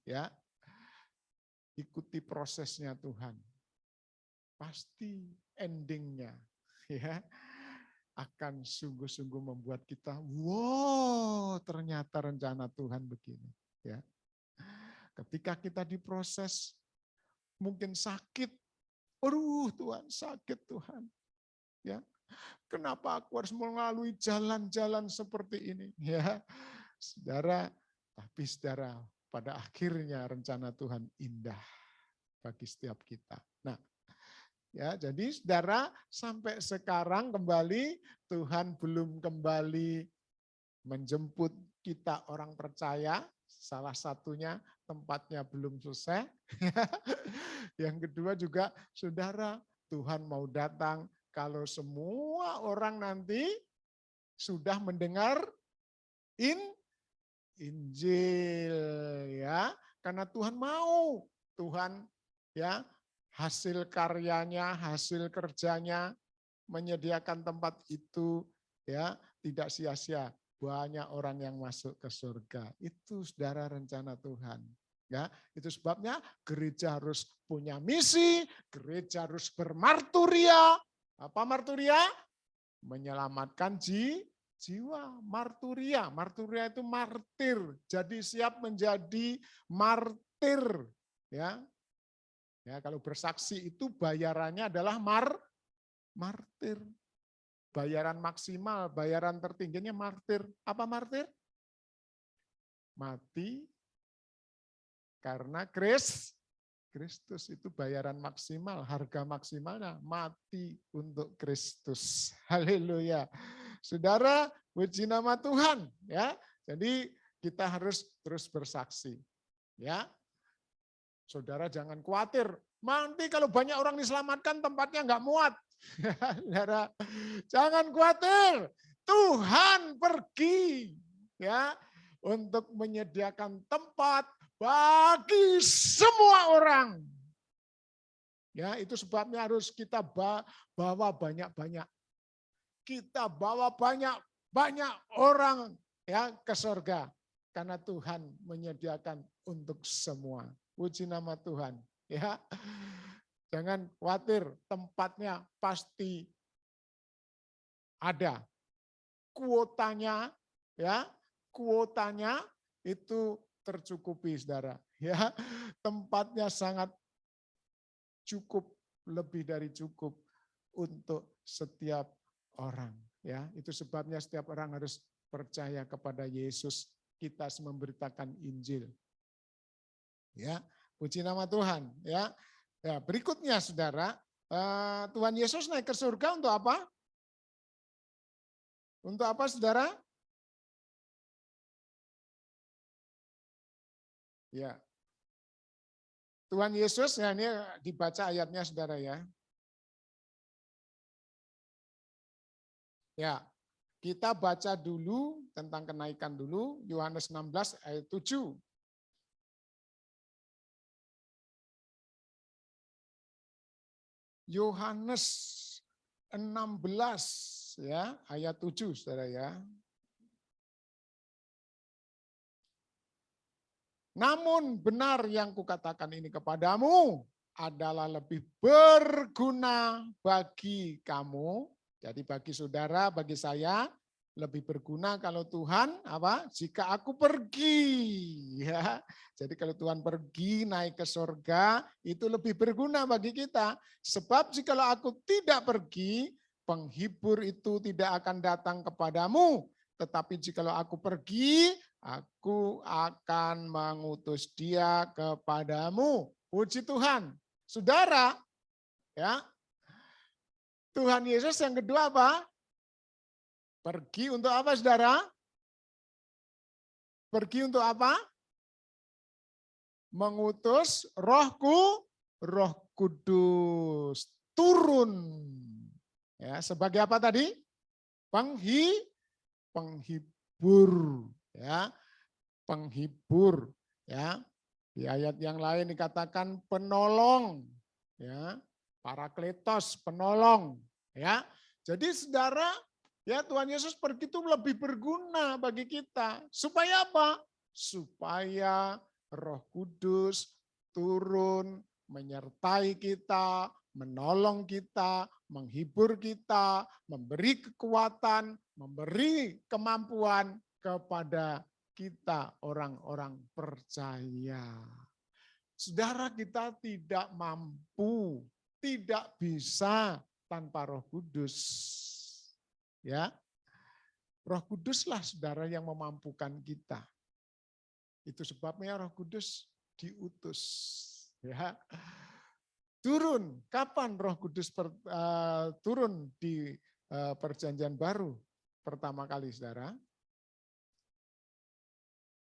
Speaker 2: Ya. Ikuti prosesnya Tuhan. Pasti endingnya, ya, akan sungguh-sungguh membuat kita, wow, ternyata rencana Tuhan begini. Ya. Ketika kita diproses, mungkin sakit. Aduh Tuhan, sakit Tuhan. Ya, kenapa aku harus melalui jalan-jalan seperti ini? Ya, saudara, tapi saudara, pada akhirnya rencana Tuhan indah. bagi setiap kita. Nah, ya, jadi saudara sampai sekarang kembali Tuhan belum kembali menjemput kita orang percaya. Salah satunya tempatnya belum selesai. Yang kedua juga saudara, Tuhan mau datang kalau semua orang nanti sudah mendengar Injil, ya. Karena Tuhan mau, Tuhan ya hasil karyanya, hasil kerjanya menyediakan tempat itu ya tidak sia-sia. Banyak orang yang masuk ke surga. Itu saudara rencana Tuhan. Ya, itu sebabnya gereja harus punya misi, gereja harus bermarturia. Apa marturia? Menyelamatkan jiwa. Marturia. Marturia itu martir. Jadi siap menjadi martir. Ya. Ya, kalau bersaksi itu bayarannya adalah martir. Bayaran maksimal, bayaran tertingginya martir. Apa martir? Mati karena Kristus, itu bayaran maksimal, harga maksimalnya mati untuk Kristus. Haleluya. Saudara, puji nama Tuhan, ya. Jadi kita harus terus bersaksi, ya. Saudara jangan khawatir, nanti kalau banyak orang diselamatkan tempatnya nggak muat. Saudara, jangan khawatir. Tuhan pergi ya untuk menyediakan tempat bagi semua orang. Ya, itu sebabnya harus kita bawa banyak-banyak. Kita bawa banyak-banyak orang ya ke surga karena Tuhan menyediakan untuk semua. Puji nama Tuhan, ya. Jangan khawatir, tempatnya pasti ada. Kuotanya ya, kuotanya itu tercukupi, Saudara. Ya, tempatnya sangat cukup, lebih dari cukup untuk setiap orang, ya. Itu sebabnya setiap orang harus percaya kepada Yesus, kita harus memberitakan Injil. Ya, puji nama Tuhan, ya. Ya, berikutnya Saudara, Tuhan Yesus naik ke surga untuk apa? Untuk apa, Saudara? Ya. Tuhan Yesus, ya ini dibaca ayatnya Saudara ya. Ya, kita baca dulu tentang kenaikan dulu, Yohanes 16 ayat 7. Yohanes 16 ya, ayat 7 Saudara ya. Namun benar yang kukatakan ini kepadamu adalah lebih berguna bagi kamu. Jadi bagi saudara, bagi saya lebih berguna kalau Tuhan apa? Jika aku pergi, ya. Jadi kalau Tuhan pergi naik ke surga itu lebih berguna bagi kita. Sebab jikalau aku tidak pergi, penghibur itu tidak akan datang kepadamu. Tetapi jikalau aku pergi, aku akan mengutus dia kepadamu. Puji Tuhan. Saudara, ya. Tuhan Yesus yang kedua apa? Pergi untuk apa, Saudara? Pergi untuk apa? Mengutus Roh Kudus turun. Ya, sebagai apa tadi? Penghibur, ya. Penghibur, ya. Di ayat yang lain dikatakan penolong, ya. Parakletos, penolong, ya. Jadi Saudara, ya Tuhan Yesus pergi itu lebih berguna bagi kita. Supaya apa? Supaya Roh Kudus turun, menyertai kita, menolong kita, menghibur kita, memberi kekuatan, memberi kemampuan kepada kita orang-orang percaya. Saudara, kita tidak mampu, tidak bisa tanpa Roh Kudus. Ya. Roh Kuduslah Saudara yang memampukan kita. Itu sebabnya Roh Kudus diutus. Ya. turun. Kapan Roh Kudus turun di Perjanjian Baru pertama kali, saudara?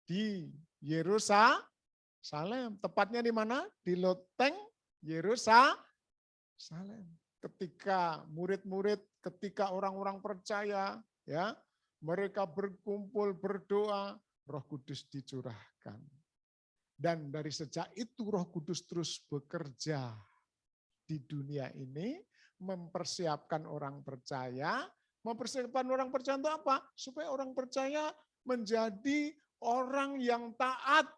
Speaker 2: Di Yerusalem. Tepatnya di mana? Di loteng Yerusalem. Ketika murid-murid, ketika orang-orang percaya, ya, mereka berkumpul berdoa, Roh Kudus dicurahkan. Dan dari sejak itu Roh Kudus terus bekerja di dunia ini, mempersiapkan orang percaya. Mempersiapkan orang percaya untuk apa? Supaya orang percaya menjadi orang yang taat,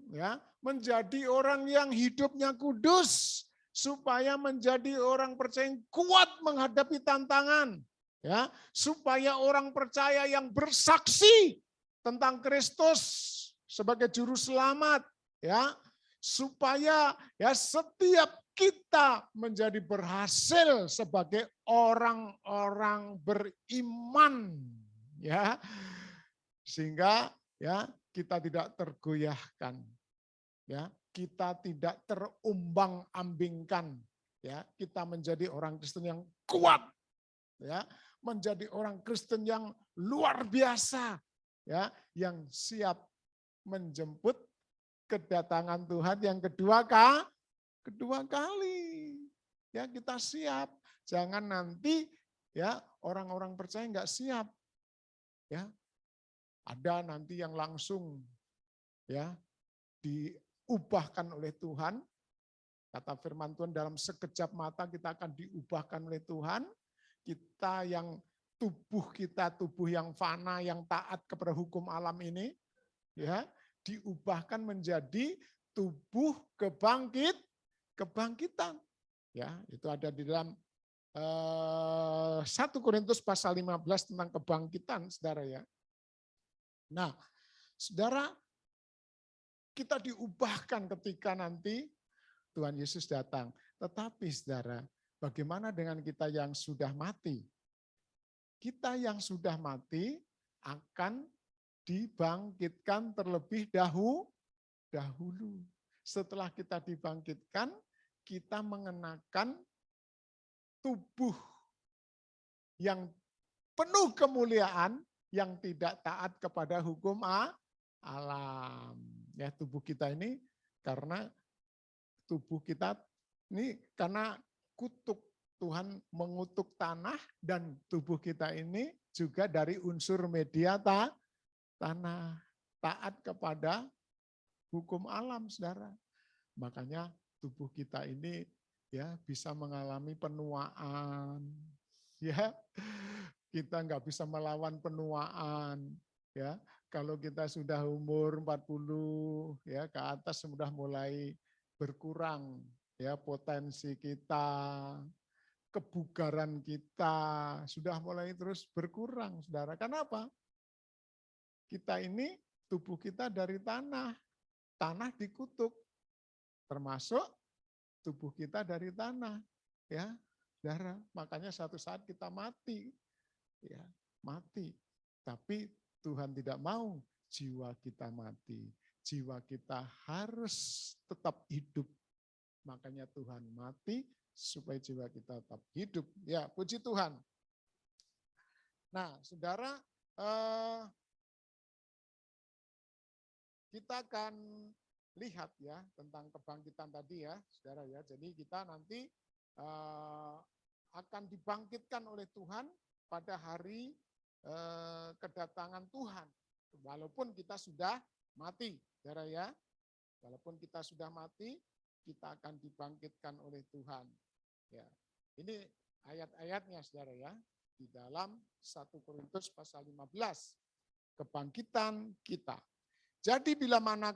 Speaker 2: ya, menjadi orang yang hidupnya kudus, supaya menjadi orang percaya yang kuat menghadapi tantangan, ya, supaya orang percaya yang bersaksi tentang Kristus sebagai juru selamat, ya, supaya ya setiap kita menjadi berhasil sebagai orang-orang beriman, ya, sehingga ya kita tidak tergoyahkan, ya, kita tidak terumbang-ambingkan, ya, kita menjadi orang Kristen yang kuat, ya, menjadi orang Kristen yang luar biasa, ya, yang siap menjemput kedatangan Tuhan yang kedua kali, ya, kita siap. Jangan nanti ya orang-orang percaya nggak siap, ya. Ada nanti yang langsung ya diubahkan oleh Tuhan. Kata firman Tuhan, dalam sekejap mata kita akan diubahkan oleh Tuhan. Kita yang tubuh yang fana, yang taat kepada hukum alam ini, ya, diubahkan menjadi tubuh kebangkitan. Ya, itu ada di dalam 1 Korintus pasal 15 tentang kebangkitan, saudara, ya. Nah, saudara, kita diubahkan ketika nanti Tuhan Yesus datang. Tetapi saudara, bagaimana dengan kita yang sudah mati? Kita yang sudah mati akan dibangkitkan terlebih dahulu. Setelah kita dibangkitkan, kita mengenakan tubuh yang penuh kemuliaan, yang tidak taat kepada hukum alam. Ya, tubuh kita ini karena kutuk, Tuhan mengutuk tanah, dan tubuh kita ini juga dari unsur media tanah, taat kepada hukum alam, saudara. Makanya tubuh kita ini ya bisa mengalami penuaan, ya. Kita nggak bisa melawan penuaan, ya. Kalau kita sudah umur 40 ya ke atas sudah mulai berkurang ya potensi kita, kebugaran kita sudah mulai terus berkurang, saudara. Kenapa? Kita ini tubuh kita dari tanah dikutuk, termasuk tubuh kita dari tanah, ya, saudara. Makanya suatu saat kita mati. Ya, mati. Tapi Tuhan tidak mau jiwa kita mati. Jiwa kita harus tetap hidup. Makanya Tuhan mati supaya jiwa kita tetap hidup. Ya, puji Tuhan. Nah, saudara, kita akan lihat ya tentang kebangkitan tadi ya, saudara, ya. Jadi kita nanti akan dibangkitkan oleh Tuhan pada hari kedatangan Tuhan, walaupun kita sudah mati, saudara, ya. Walaupun kita sudah mati, kita akan dibangkitkan oleh Tuhan. Ya, ini ayat-ayatnya, saudara, ya, di dalam 1 Korintus pasal 15, kebangkitan kita. Jadi bila mana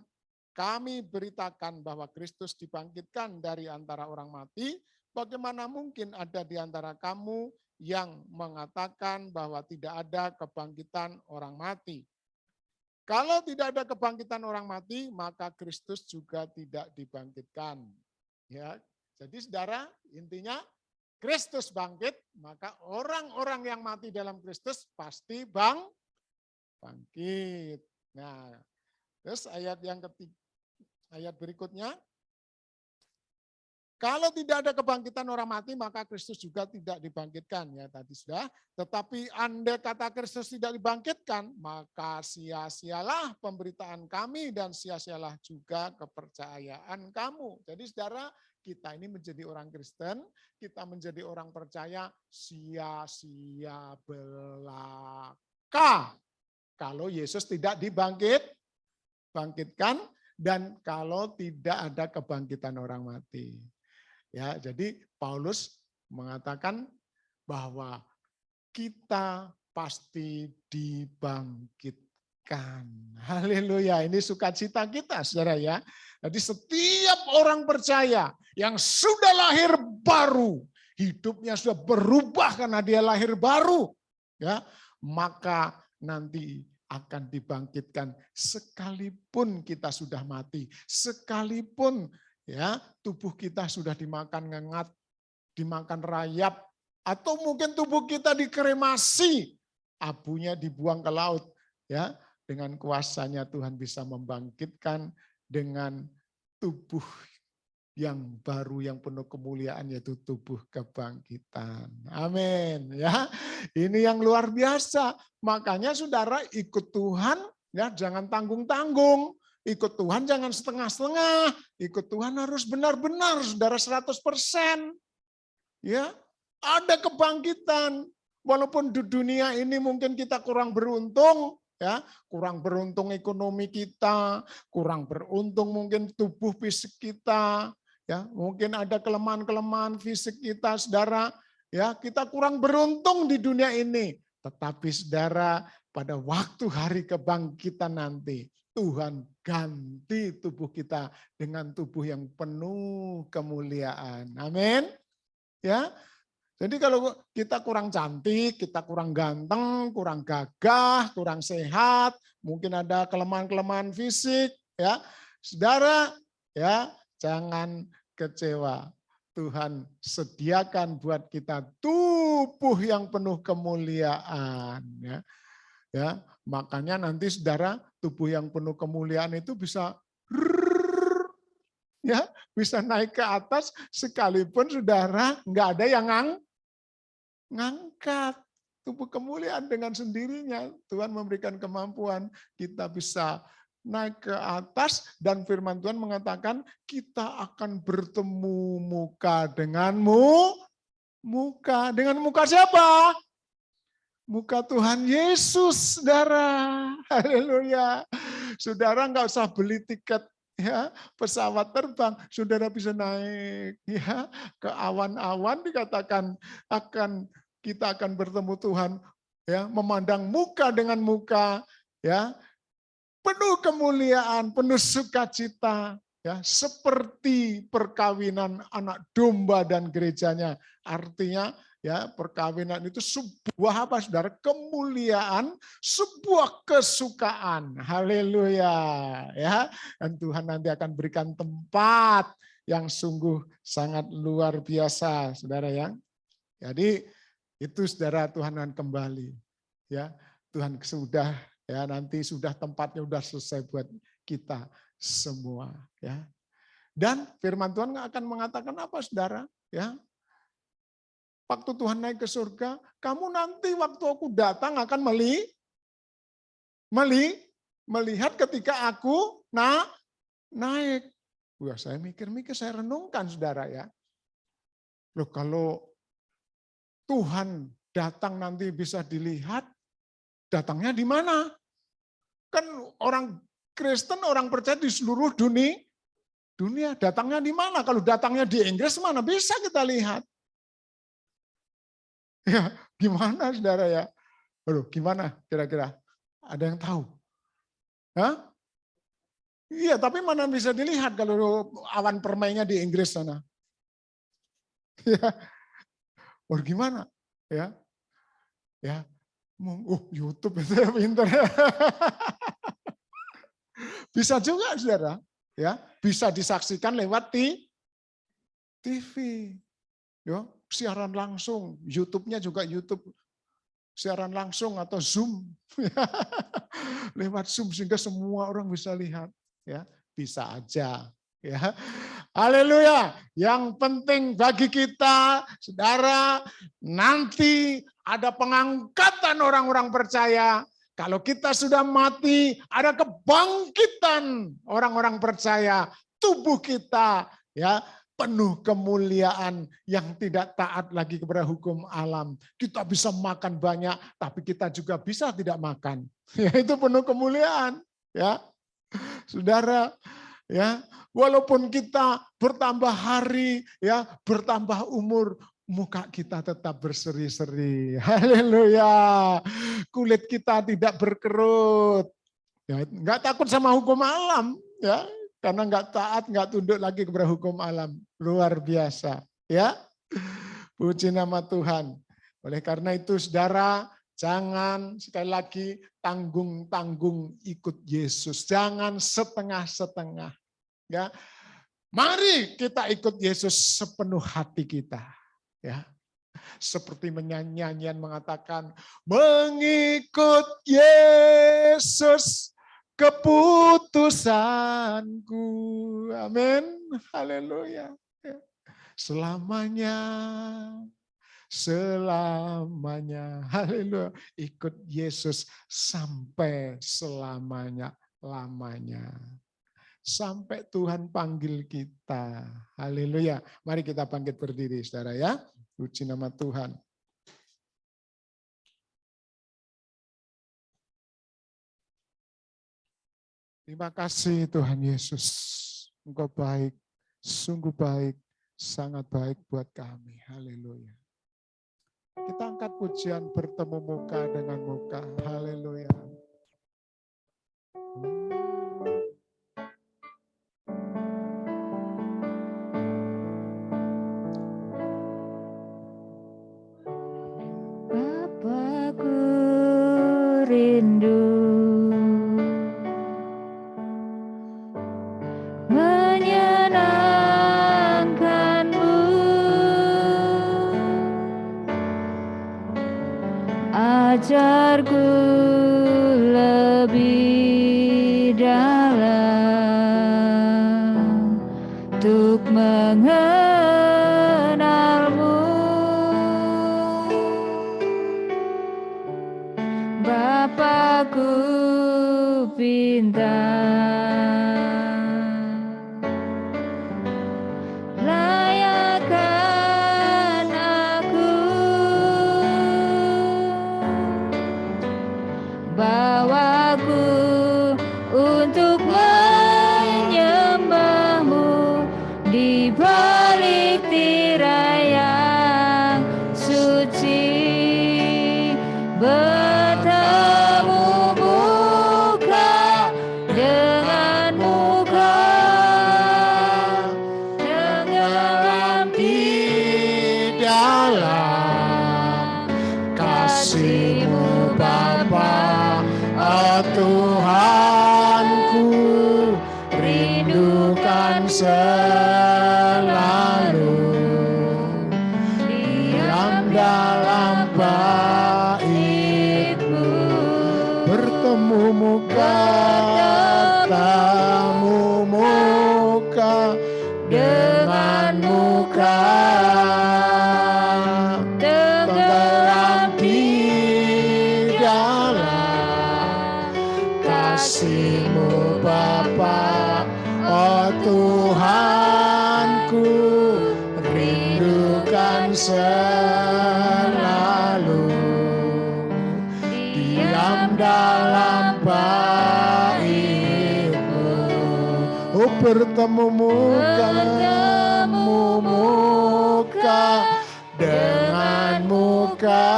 Speaker 2: kami beritakan bahwa Kristus dibangkitkan dari antara orang mati, bagaimana mungkin ada di antara kamu yang mengatakan bahwa tidak ada kebangkitan orang mati? Kalau tidak ada kebangkitan orang mati, maka Kristus juga tidak dibangkitkan. Ya, jadi saudara, intinya Kristus bangkit, maka orang-orang yang mati dalam Kristus pasti bangkit. Nah, terus ayat yang ketiga, ayat berikutnya, Kalau tidak ada kebangkitan orang mati, maka Kristus juga tidak dibangkitkan. Ya tadi sudah. Tetapi andai kata Kristus tidak dibangkitkan, maka sia-sialah pemberitaan kami dan sia-sialah juga kepercayaan kamu. Jadi saudara, kita ini menjadi orang Kristen, kita menjadi orang percaya, sia-sia belaka. Kalau Yesus tidak dibangkitkan dan kalau tidak ada kebangkitan orang mati. Ya, jadi Paulus mengatakan bahwa kita pasti dibangkitkan. Haleluya, ini sukacita kita saudara ya. Jadi setiap orang percaya yang sudah lahir baru, hidupnya sudah berubah karena dia lahir baru, ya, maka nanti akan dibangkitkan sekalipun kita sudah mati, sekalipun ya tubuh kita sudah dimakan ngengat, dimakan rayap, atau mungkin tubuh kita dikremasi, abunya dibuang ke laut, ya dengan kuasanya Tuhan bisa membangkitkan dengan tubuh yang baru, yang penuh kemuliaan, yaitu tubuh kebangkitan. Amin. Ya, ini yang luar biasa. Makanya saudara ikut Tuhan, ya jangan tanggung-tanggung. Ikut Tuhan jangan setengah-setengah. Ikut Tuhan harus benar-benar, saudara 100%. Ya, ada kebangkitan. Walaupun di dunia ini mungkin kita kurang beruntung, ya, kurang beruntung ekonomi kita, kurang beruntung mungkin tubuh fisik kita, ya, mungkin ada kelemahan-kelemahan fisik kita, saudara, ya, kita kurang beruntung di dunia ini. Tetapi saudara, pada waktu hari kebangkitan nanti, Tuhan ganti tubuh kita dengan tubuh yang penuh kemuliaan. Amin. Ya. Jadi kalau kita kurang cantik, kita kurang ganteng, kurang gagah, kurang sehat, mungkin ada kelemahan-kelemahan fisik, ya. Saudara, ya, jangan kecewa. Tuhan sediakan buat kita tubuh yang penuh kemuliaan, ya. Ya, makanya nanti saudara, tubuh yang penuh kemuliaan itu bisa ya, bisa naik ke atas sekalipun saudara nggak ada yang ngangkat. Tubuh kemuliaan dengan sendirinya Tuhan memberikan kemampuan kita bisa naik ke atas, dan firman Tuhan mengatakan kita akan bertemu muka denganmu. Dengan muka siapa? Muka Tuhan Yesus, saudara. Haleluya. Saudara nggak usah beli tiket, ya, pesawat terbang, saudara bisa naik, ya, ke awan-awan, dikatakan kita akan bertemu Tuhan, ya, memandang muka dengan muka, ya, penuh kemuliaan, penuh sukacita, ya, seperti perkawinan anak domba dan gerejanya. Artinya, ya, perkawinan itu sebuah apa, saudara? Kemuliaan, sebuah kesukaan. Haleluya, ya. Dan Tuhan nanti akan berikan tempat yang sungguh sangat luar biasa, saudara ya. Jadi itu saudara, Tuhan akan kembali, ya. Tuhan sudah, ya, nanti sudah tempatnya sudah selesai buat kita semua, ya. Dan firman Tuhan akan mengatakan apa, saudara? Ya. Waktu Tuhan naik ke surga, kamu nanti waktu aku datang akan melihat ketika aku naik. Wah, saya mikir-mikir, saya renungkan, saudara ya. Loh, kalau Tuhan datang nanti bisa dilihat, datangnya di mana? Kan orang Kristen, orang percaya di seluruh dunia, datangnya di mana? Kalau datangnya di Inggris, mana bisa kita lihat? Ya, gimana saudara ya? Aduh, gimana kira-kira? Ada yang tahu? Hah? Iya, tapi mana bisa dilihat kalau awan permainya di Inggris sana? Ya, oh gimana? Ya, ya, YouTube itu ya, pinter. Bisa juga, saudara. Ya, bisa disaksikan lewat TV. Ya, siaran langsung, YouTube-nya juga YouTube siaran langsung atau Zoom. Lewat Zoom sehingga semua orang bisa lihat, ya. Bisa aja, ya. Haleluya. Yang penting bagi kita, saudara, nanti ada pengangkatan orang-orang percaya. Kalau kita sudah mati, ada kebangkitan orang-orang percaya. Tubuh kita ya penuh kemuliaan yang tidak taat lagi kepada hukum alam. Kita bisa makan banyak, tapi kita juga bisa tidak makan. Ya, itu penuh kemuliaan, ya. Saudara, ya, walaupun kita bertambah hari, ya, bertambah umur, muka kita tetap berseri-seri. Haleluya. Kulit kita tidak berkerut. Ya, enggak takut sama hukum alam, ya. Karena enggak taat, enggak tunduk lagi kepada hukum alam. Luar biasa, ya. Puji nama Tuhan. Oleh karena itu, saudara, jangan sekali lagi tanggung-tanggung ikut Yesus. Jangan setengah-setengah. Ya, mari kita ikut Yesus sepenuh hati kita. Ya, seperti nyanyian mengatakan, mengikut Yesus keputusanku. Amin. Haleluya. Selamanya. Selamanya. Haleluya. Ikut Yesus sampai selamanya-lamanya. Sampai Tuhan panggil kita. Haleluya. Mari kita bangkit berdiri, saudara ya. Puji nama Tuhan. Terima kasih Tuhan Yesus. Engkau baik, sungguh baik, sangat baik buat kami. Haleluya. Kita angkat pujian bertemu muka dengan muka. Haleluya.
Speaker 1: Bapakku rindu menyenangkanmu, ajarku lebih dalam untuk mengenalmu. Bapakku pintar, layakkan aku, bawaku untuk menyembahmu di balik tirai yang suci. Bertemu muka dengan muka, tenggelam
Speaker 2: Di dalam kasih-Mu Bapa, oh Tuhanku, rindukan selalu diam dalam bait-Mu, bertemu muka, bertemu muka dengan muka, tenggelam di dalam kasih-Mu Bapa, oh Tuhanku, rindukan selalu diam dalam bait-Mu. Oh, bertemu muka dengan muka,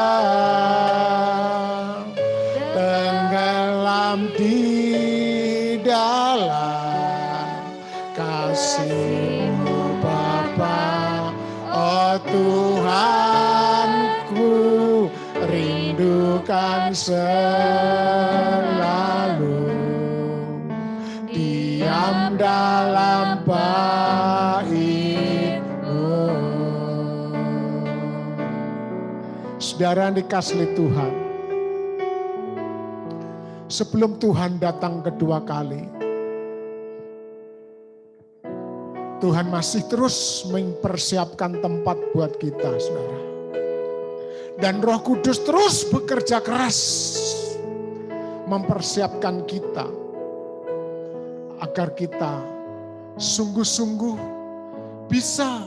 Speaker 2: tenggelam di dalam kasih-Mu Bapa, oh Tuhanku, rindukan selalu diam dalam bait-Mu. Saudara dikasihi Tuhan, sebelum Tuhan datang kedua kali, Tuhan masih terus mempersiapkan tempat buat kita, saudara. Dan Roh Kudus terus bekerja keras mempersiapkan kita agar kita sungguh-sungguh bisa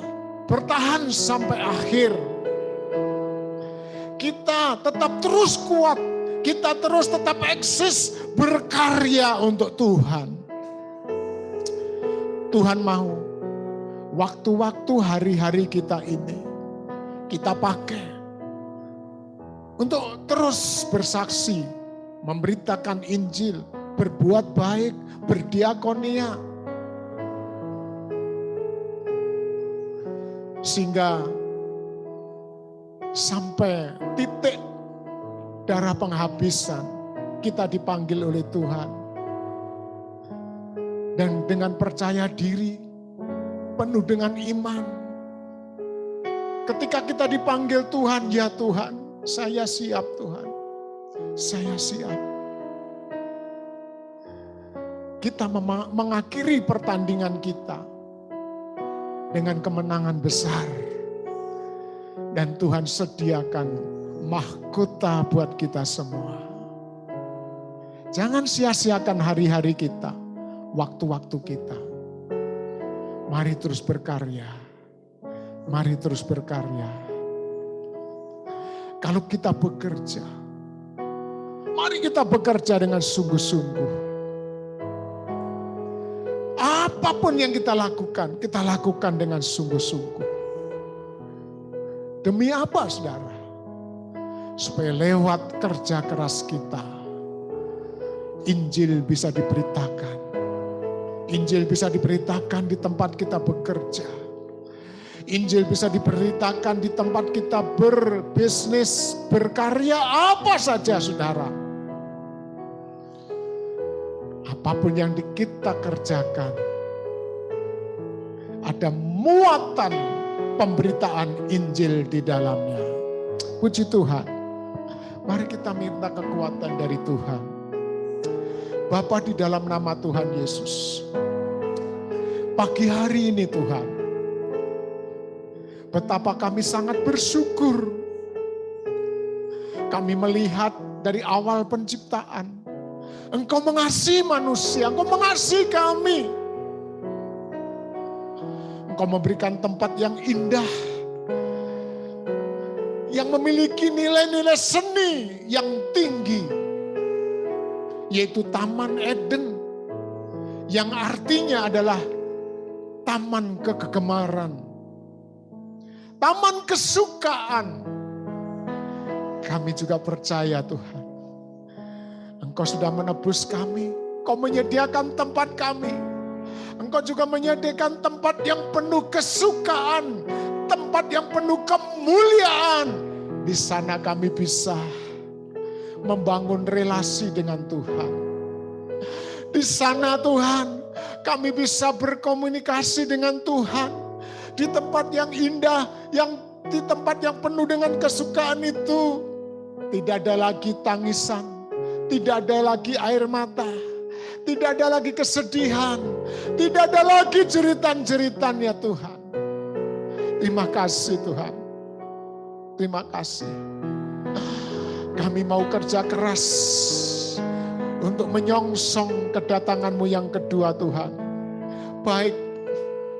Speaker 2: bertahan sampai akhir. Kita tetap terus kuat, kita terus tetap eksis berkarya untuk Tuhan. Tuhan mau waktu-waktu hari-hari kita ini kita pakai untuk terus bersaksi, memberitakan Injil, berbuat baik, berdiakonia. Sehingga sampai titik darah penghabisan kita dipanggil oleh Tuhan. Dan dengan percaya diri, penuh dengan iman. Ketika kita dipanggil Tuhan, ya Tuhan, saya siap Tuhan, saya siap. Kita mengakhiri pertandingan kita dengan kemenangan besar. Dan Tuhan sediakan mahkota buat kita semua. Jangan sia-siakan hari-hari kita, waktu-waktu kita. Mari terus berkarya. Mari terus berkarya. Kalau kita bekerja, mari kita bekerja dengan sungguh-sungguh. Apapun yang kita lakukan dengan sungguh-sungguh. Demi apa, saudara? Supaya lewat kerja keras kita, Injil bisa diberitakan. Injil bisa diberitakan di tempat kita bekerja. Injil bisa diberitakan di tempat kita berbisnis, berkarya, apa saja, saudara. Apapun yang kita kerjakan, ada muatan pemberitaan Injil di dalamnya. Puji Tuhan. Mari kita minta kekuatan dari Tuhan. Bapa, di dalam nama Tuhan Yesus, pagi hari ini Tuhan, betapa kami sangat bersyukur. Kami melihat dari awal penciptaan, Engkau mengasihi manusia, Engkau mengasihi kami. Engkau memberikan tempat yang indah, yang memiliki nilai-nilai seni yang tinggi, yaitu Taman Eden, yang artinya adalah taman kegemaran, taman kesukaan. Kami juga percaya Tuhan, Engkau sudah menebus kami, Engkau menyediakan tempat kami. Engkau juga menyediakan tempat yang penuh kesukaan, tempat yang penuh kemuliaan. Di sana kami bisa membangun relasi dengan Tuhan. Di sana Tuhan, kami bisa berkomunikasi dengan Tuhan. Di tempat yang indah, di tempat yang penuh dengan kesukaan itu, tidak ada lagi tangisan, tidak ada lagi air mata, tidak ada lagi kesedihan, tidak ada lagi jeritan-jeritan, ya Tuhan. Terima kasih Tuhan. Terima kasih. Kami mau kerja keras untuk menyongsong kedatangan-Mu yang kedua Tuhan. Baik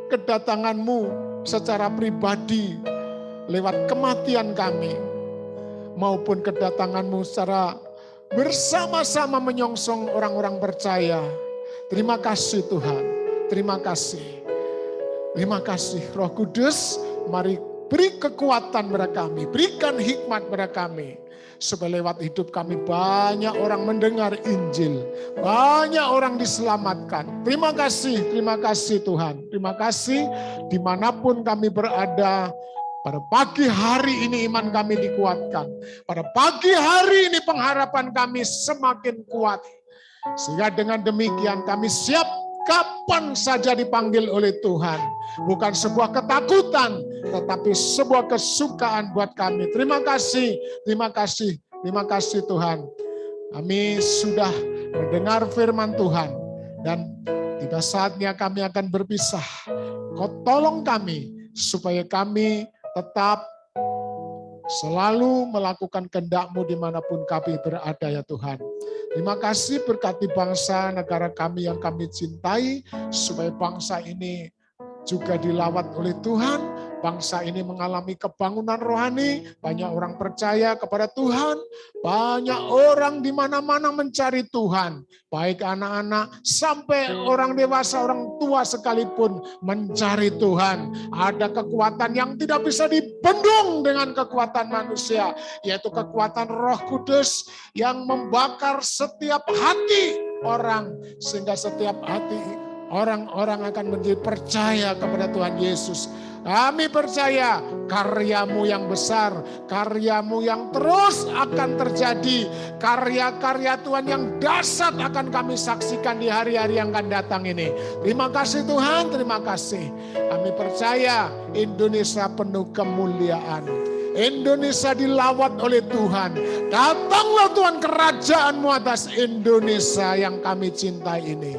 Speaker 2: kedatangan-Mu secara pribadi lewat kematian kami, maupun kedatangan-Mu secara bersama-sama menyongsong orang-orang percaya. Terima kasih Tuhan. Terima kasih. Terima kasih Roh Kudus. Mari beri kekuatan pada kami. Berikan hikmat pada kami. Supaya lewat hidup kami banyak orang mendengar Injil. Banyak orang diselamatkan. Terima kasih Tuhan. Terima kasih dimanapun kami berada. Pada pagi hari ini iman kami dikuatkan. Pada pagi hari ini pengharapan kami semakin kuat. Sehingga dengan demikian kami siap kapan saja dipanggil oleh Tuhan. Bukan sebuah ketakutan, tetapi sebuah kesukaan buat kami. Terima kasih Tuhan. Kami sudah mendengar firman Tuhan. Dan tiba saatnya kami akan berpisah. Kau tolong kami supaya kami tetap selalu melakukan kehendak-Mu dimanapun kami berada ya Tuhan. Terima kasih berkati bangsa negara kami yang kami cintai, supaya bangsa ini juga dilawat oleh Tuhan. Bangsa ini mengalami kebangunan rohani, banyak orang percaya kepada Tuhan, banyak orang di mana-mana mencari Tuhan, baik anak-anak sampai orang dewasa, orang tua sekalipun mencari Tuhan. Ada kekuatan yang tidak bisa dibendung dengan kekuatan manusia, yaitu kekuatan Roh Kudus yang membakar setiap hati orang, sehingga setiap hati orang-orang akan menjadi percaya kepada Tuhan Yesus. Kami percaya karya-Mu yang besar, karya-Mu yang terus akan terjadi, karya-karya Tuhan yang dahsyat akan kami saksikan di hari-hari yang akan datang ini. Terima kasih Tuhan, terima kasih. Kami percaya Indonesia penuh kemuliaan. Indonesia dilawat oleh Tuhan. Datanglah Tuhan kerajaan-Mu atas Indonesia yang kami cintai ini.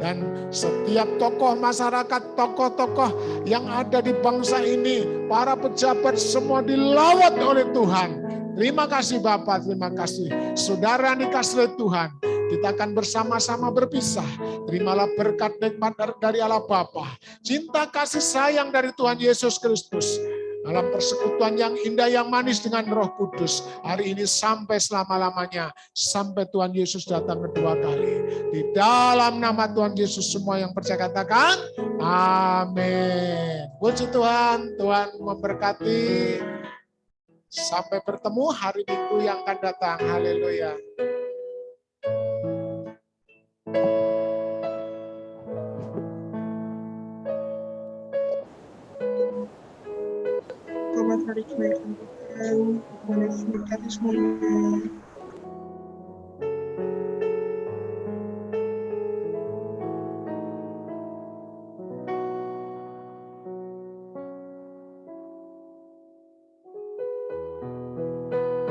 Speaker 2: Dan setiap tokoh masyarakat, tokoh-tokoh yang ada di bangsa ini, para pejabat semua dilawat oleh Tuhan. Terima kasih Bapak, terima kasih. Saudara dikasih oleh Tuhan, kita akan bersama-sama berpisah. Terimalah berkat nikmat dari Allah Bapa, cinta kasih sayang dari Tuhan Yesus Kristus, dalam persekutuan yang indah, yang manis dengan Roh Kudus, hari ini sampai selama-lamanya, sampai Tuhan Yesus datang kedua kali. Di dalam nama Tuhan Yesus semua yang percaya katakan, amin. Puji Tuhan, Tuhan memberkati. Sampai bertemu hari Minggu yang akan datang. Haleluya.
Speaker 3: Selamat hari kebaikan Tuhan. Tuhan Yesus memberkati semuanya.